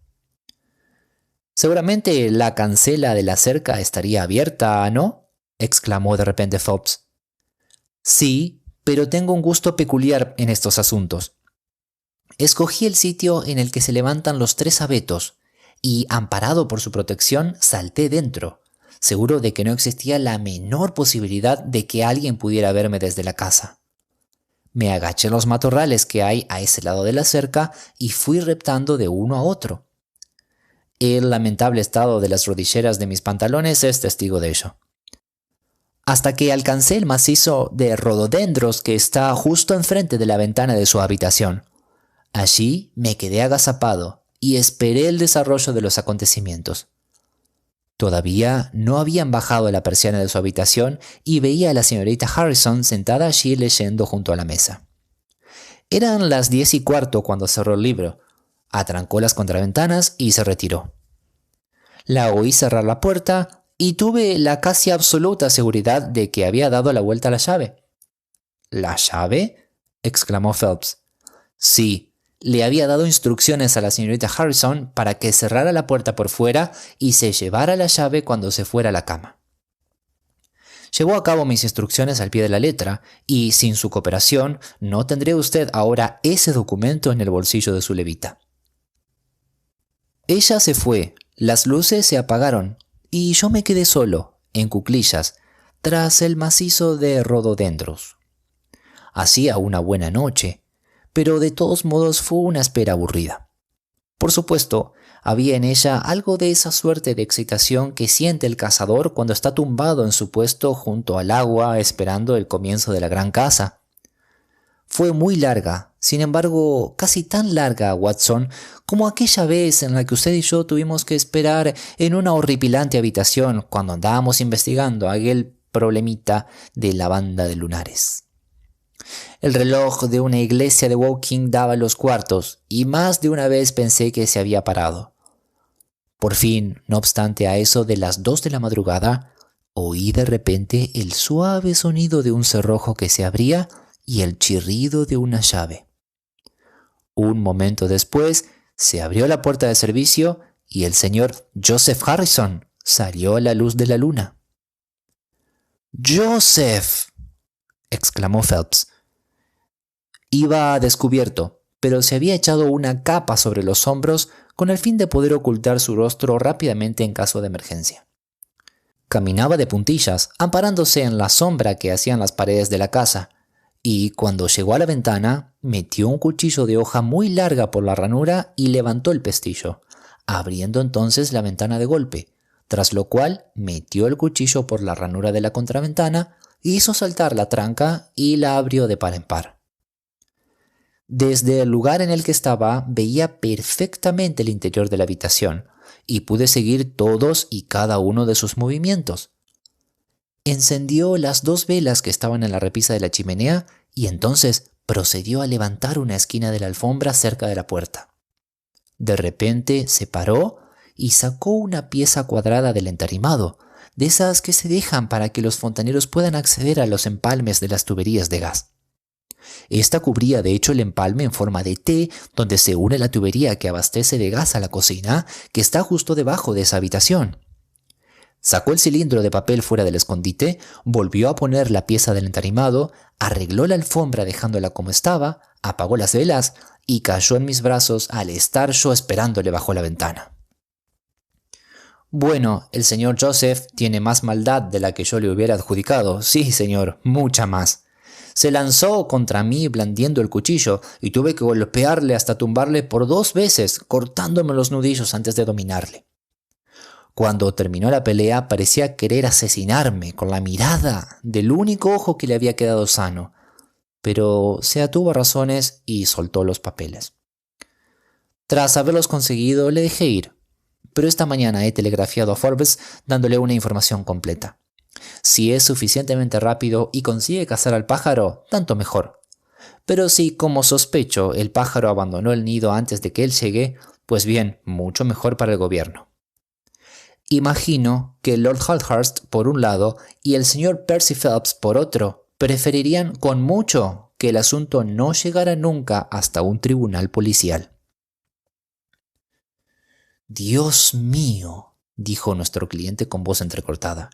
Seguramente la cancela de la cerca estaría abierta, ¿no?, exclamó de repente Phelps. Sí, pero tengo un gusto peculiar en estos asuntos. Escogí el sitio en el que se levantan los 3 abetos y, amparado por su protección, salté dentro, seguro de que no existía la menor posibilidad de que alguien pudiera verme desde la casa. Me agaché en los matorrales que hay a ese lado de la cerca y fui reptando de uno a otro. El lamentable estado de las rodilleras de mis pantalones es testigo de ello. Hasta que alcancé el macizo de rododendros que está justo enfrente de la ventana de su habitación. Allí me quedé agazapado y esperé el desarrollo de los acontecimientos. Todavía no habían bajado la persiana de su habitación y veía a la señorita Harrison sentada allí leyendo junto a la mesa. Eran las 10:15 cuando cerró el libro, atrancó las contraventanas y se retiró. La oí cerrar la puerta y tuve la casi absoluta seguridad de que había dado la vuelta a la llave. ¿La llave?, exclamó Phelps. Sí. Le había dado instrucciones a la señorita Harrison para que cerrara la puerta por fuera y se llevara la llave cuando se fuera a la cama. Llevó a cabo mis instrucciones al pie de la letra y, sin su cooperación, no tendría usted ahora ese documento en el bolsillo de su levita. Ella se fue, las luces se apagaron y yo me quedé solo, en cuclillas, tras el macizo de rododendros. Hacía una buena noche, pero de todos modos fue una espera aburrida. Por supuesto, había en ella algo de esa suerte de excitación que siente el cazador cuando está tumbado en su puesto junto al agua esperando el comienzo de la gran caza. Fue muy larga, sin embargo, casi tan larga, Watson, como aquella vez en la que usted y yo tuvimos que esperar en una horripilante habitación cuando andábamos investigando aquel problemita de la banda de lunares. El reloj de una iglesia de Woking daba los cuartos, y más de una vez pensé que se había parado. Por fin, no obstante, a eso de las 2 de la madrugada, oí de repente el suave sonido de un cerrojo que se abría y el chirrido de una llave. Un momento después, se abrió la puerta de servicio y el señor Joseph Harrison salió a la luz de la luna. «¡Joseph!», exclamó Phelps. Iba descubierto, pero se había echado una capa sobre los hombros con el fin de poder ocultar su rostro rápidamente en caso de emergencia. Caminaba de puntillas, amparándose en la sombra que hacían las paredes de la casa, y cuando llegó a la ventana, metió un cuchillo de hoja muy larga por la ranura y levantó el pestillo, abriendo entonces la ventana de golpe, tras lo cual metió el cuchillo por la ranura de la contraventana, hizo saltar la tranca y la abrió de par en par. Desde el lugar en el que estaba veía perfectamente el interior de la habitación y pude seguir todos y cada uno de sus movimientos. Encendió las 2 velas que estaban en la repisa de la chimenea y entonces procedió a levantar una esquina de la alfombra cerca de la puerta. De repente se paró y sacó una pieza cuadrada del entarimado, de esas que se dejan para que los fontaneros puedan acceder a los empalmes de las tuberías de gas. Esta cubría de hecho el empalme en forma de T donde se une la tubería que abastece de gas a la cocina, que está justo debajo de esa habitación. Sacó el cilindro de papel fuera del escondite, volvió a poner la pieza del entarimado, arregló la alfombra dejándola como estaba, apagó las velas y cayó en mis brazos al estar yo esperándole bajo la ventana. Bueno, el señor Joseph tiene más maldad de la que yo le hubiera adjudicado. Sí, señor, mucha más. Se lanzó contra mí blandiendo el cuchillo y tuve que golpearle hasta tumbarle por 2 veces, cortándome los nudillos antes de dominarle. Cuando terminó la pelea parecía querer asesinarme con la mirada del único ojo que le había quedado sano, pero se atuvo a razones y soltó los papeles. Tras haberlos conseguido le dejé ir, pero esta mañana he telegrafiado a Forbes dándole una información completa. Si es suficientemente rápido y consigue cazar al pájaro, tanto mejor. Pero si, como sospecho, el pájaro abandonó el nido antes de que él llegue, pues bien, mucho mejor para el gobierno. Imagino que Lord Holdhurst por un lado y el señor Percy Phelps por otro preferirían con mucho que el asunto no llegara nunca hasta un tribunal policial. «Dios mío», dijo nuestro cliente con voz entrecortada.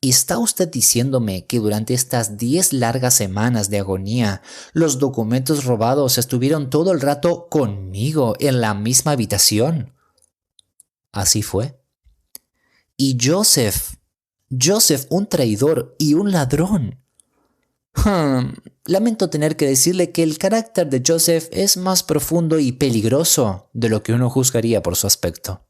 «¿Está usted diciéndome que durante estas 10 largas semanas de agonía los documentos robados estuvieron todo el rato conmigo en la misma habitación?» Así fue. «Y Joseph, un traidor y un ladrón. Lamento tener que decirle que el carácter de Joseph es más profundo y peligroso de lo que uno juzgaría por su aspecto.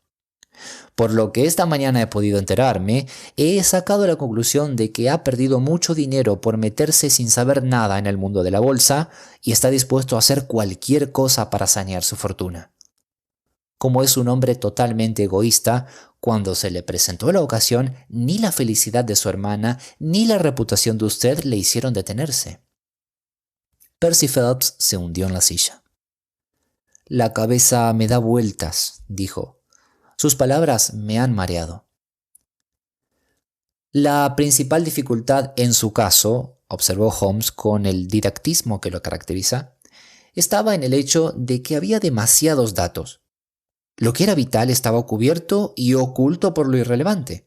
Por lo que esta mañana he podido enterarme, he sacado la conclusión de que ha perdido mucho dinero por meterse sin saber nada en el mundo de la bolsa y está dispuesto a hacer cualquier cosa para sanear su fortuna. Como es un hombre totalmente egoísta, cuando se le presentó la ocasión, ni la felicidad de su hermana ni la reputación de usted le hicieron detenerse». Percy Phelps se hundió en la silla. «La cabeza me da vueltas», dijo. «Sus palabras me han mareado». «La principal dificultad en su caso», observó Holmes con el didactismo que lo caracteriza, «estaba en el hecho de que había demasiados datos. Lo que era vital estaba cubierto y oculto por lo irrelevante.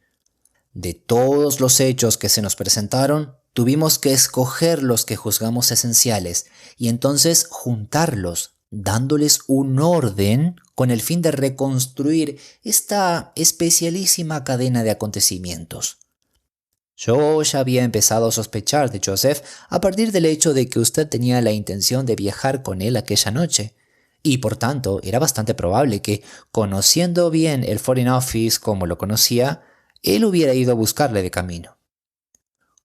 De todos los hechos que se nos presentaron, tuvimos que escoger los que juzgamos esenciales y entonces juntarlos, dándoles un orden con el fin de reconstruir esta especialísima cadena de acontecimientos. Yo ya había empezado a sospechar de Joseph a partir del hecho de que usted tenía la intención de viajar con él aquella noche, y por tanto era bastante probable que, conociendo bien el Foreign Office como lo conocía, él hubiera ido a buscarle de camino.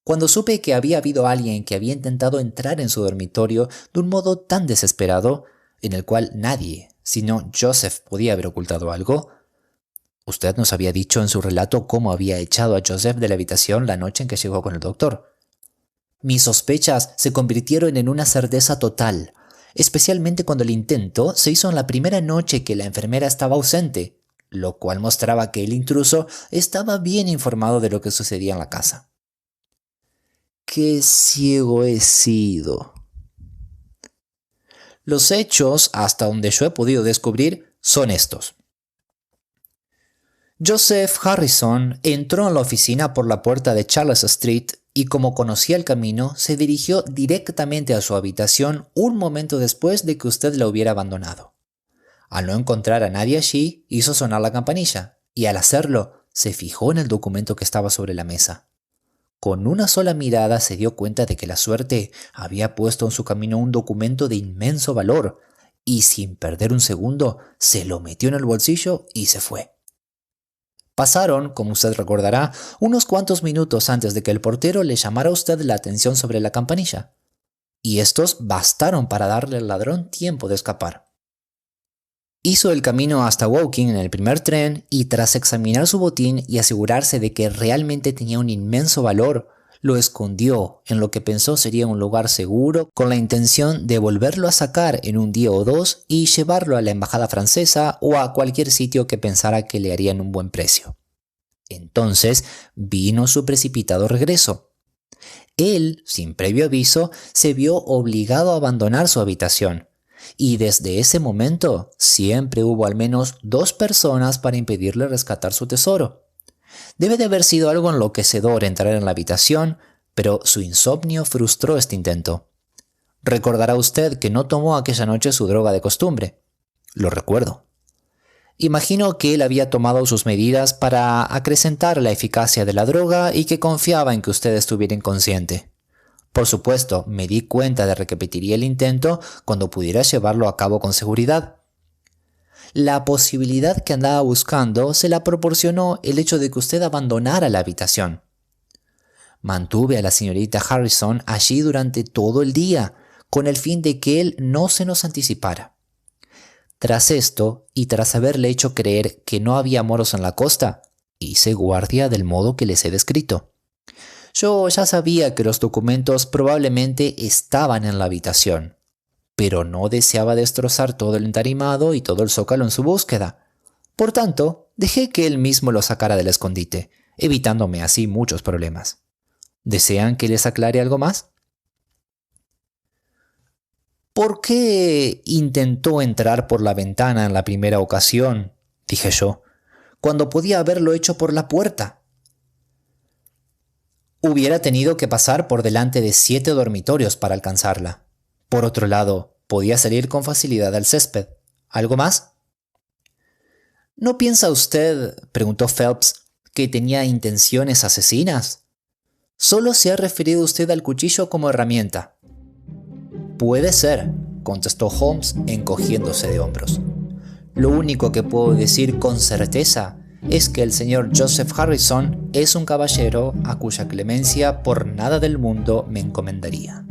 Cuando supe que había habido alguien que había intentado entrar en su dormitorio de un modo tan desesperado, en el cual nadie, sino Joseph, podía haber ocultado algo. Usted nos había dicho en su relato cómo había echado a Joseph de la habitación la noche en que llegó con el doctor. Mis sospechas se convirtieron en una certeza total, especialmente cuando el intento se hizo en la primera noche que la enfermera estaba ausente, lo cual mostraba que el intruso estaba bien informado de lo que sucedía en la casa. ¡Qué ciego he sido! Los hechos, hasta donde yo he podido descubrir, son estos. Joseph Harrison entró en la oficina por la puerta de Charles Street y, como conocía el camino, se dirigió directamente a su habitación un momento después de que usted la hubiera abandonado. Al no encontrar a nadie allí, hizo sonar la campanilla y, al hacerlo, se fijó en el documento que estaba sobre la mesa. Con una sola mirada se dio cuenta de que la suerte había puesto en su camino un documento de inmenso valor y, sin perder un segundo, se lo metió en el bolsillo y se fue. Pasaron, como usted recordará, unos cuantos minutos antes de que el portero le llamara a usted la atención sobre la campanilla, y estos bastaron para darle al ladrón tiempo de escapar. Hizo el camino hasta Woking en el primer tren y, tras examinar su botín y asegurarse de que realmente tenía un inmenso valor, lo escondió en lo que pensó sería un lugar seguro con la intención de volverlo a sacar en un día o dos y llevarlo a la embajada francesa o a cualquier sitio que pensara que le harían un buen precio. Entonces vino su precipitado regreso. Él, sin previo aviso, se vio obligado a abandonar su habitación, y desde ese momento siempre hubo al menos 2 personas para impedirle rescatar su tesoro. Debe de haber sido algo enloquecedor entrar en la habitación, pero su insomnio frustró este intento. Recordará usted que no tomó aquella noche su droga de costumbre. Lo recuerdo. Imagino que él había tomado sus medidas para acrecentar la eficacia de la droga y que confiaba en que usted estuviera inconsciente. Por supuesto, me di cuenta de que repetiría el intento cuando pudiera llevarlo a cabo con seguridad. La posibilidad que andaba buscando se la proporcionó el hecho de que usted abandonara la habitación. Mantuve a la señorita Harrison allí durante todo el día, con el fin de que él no se nos anticipara. Tras esto, y tras haberle hecho creer que no había moros en la costa, hice guardia del modo que les he descrito. Yo ya sabía que los documentos probablemente estaban en la habitación, pero no deseaba destrozar todo el entarimado y todo el zócalo en su búsqueda. Por tanto, dejé que él mismo lo sacara del escondite, evitándome así muchos problemas. ¿Desean que les aclare algo más? ¿Por qué intentó entrar por la ventana en la primera ocasión, dije yo, cuando podía haberlo hecho por la puerta? Hubiera tenido que pasar por delante de 7 dormitorios para alcanzarla. Por otro lado, podía salir con facilidad al césped. ¿Algo más? ¿No piensa usted, preguntó Phelps, que tenía intenciones asesinas? Solo se ha referido usted al cuchillo como herramienta. Puede ser, contestó Holmes encogiéndose de hombros. Lo único que puedo decir con certeza es que el señor Joseph Harrison es un caballero a cuya clemencia por nada del mundo me encomendaría.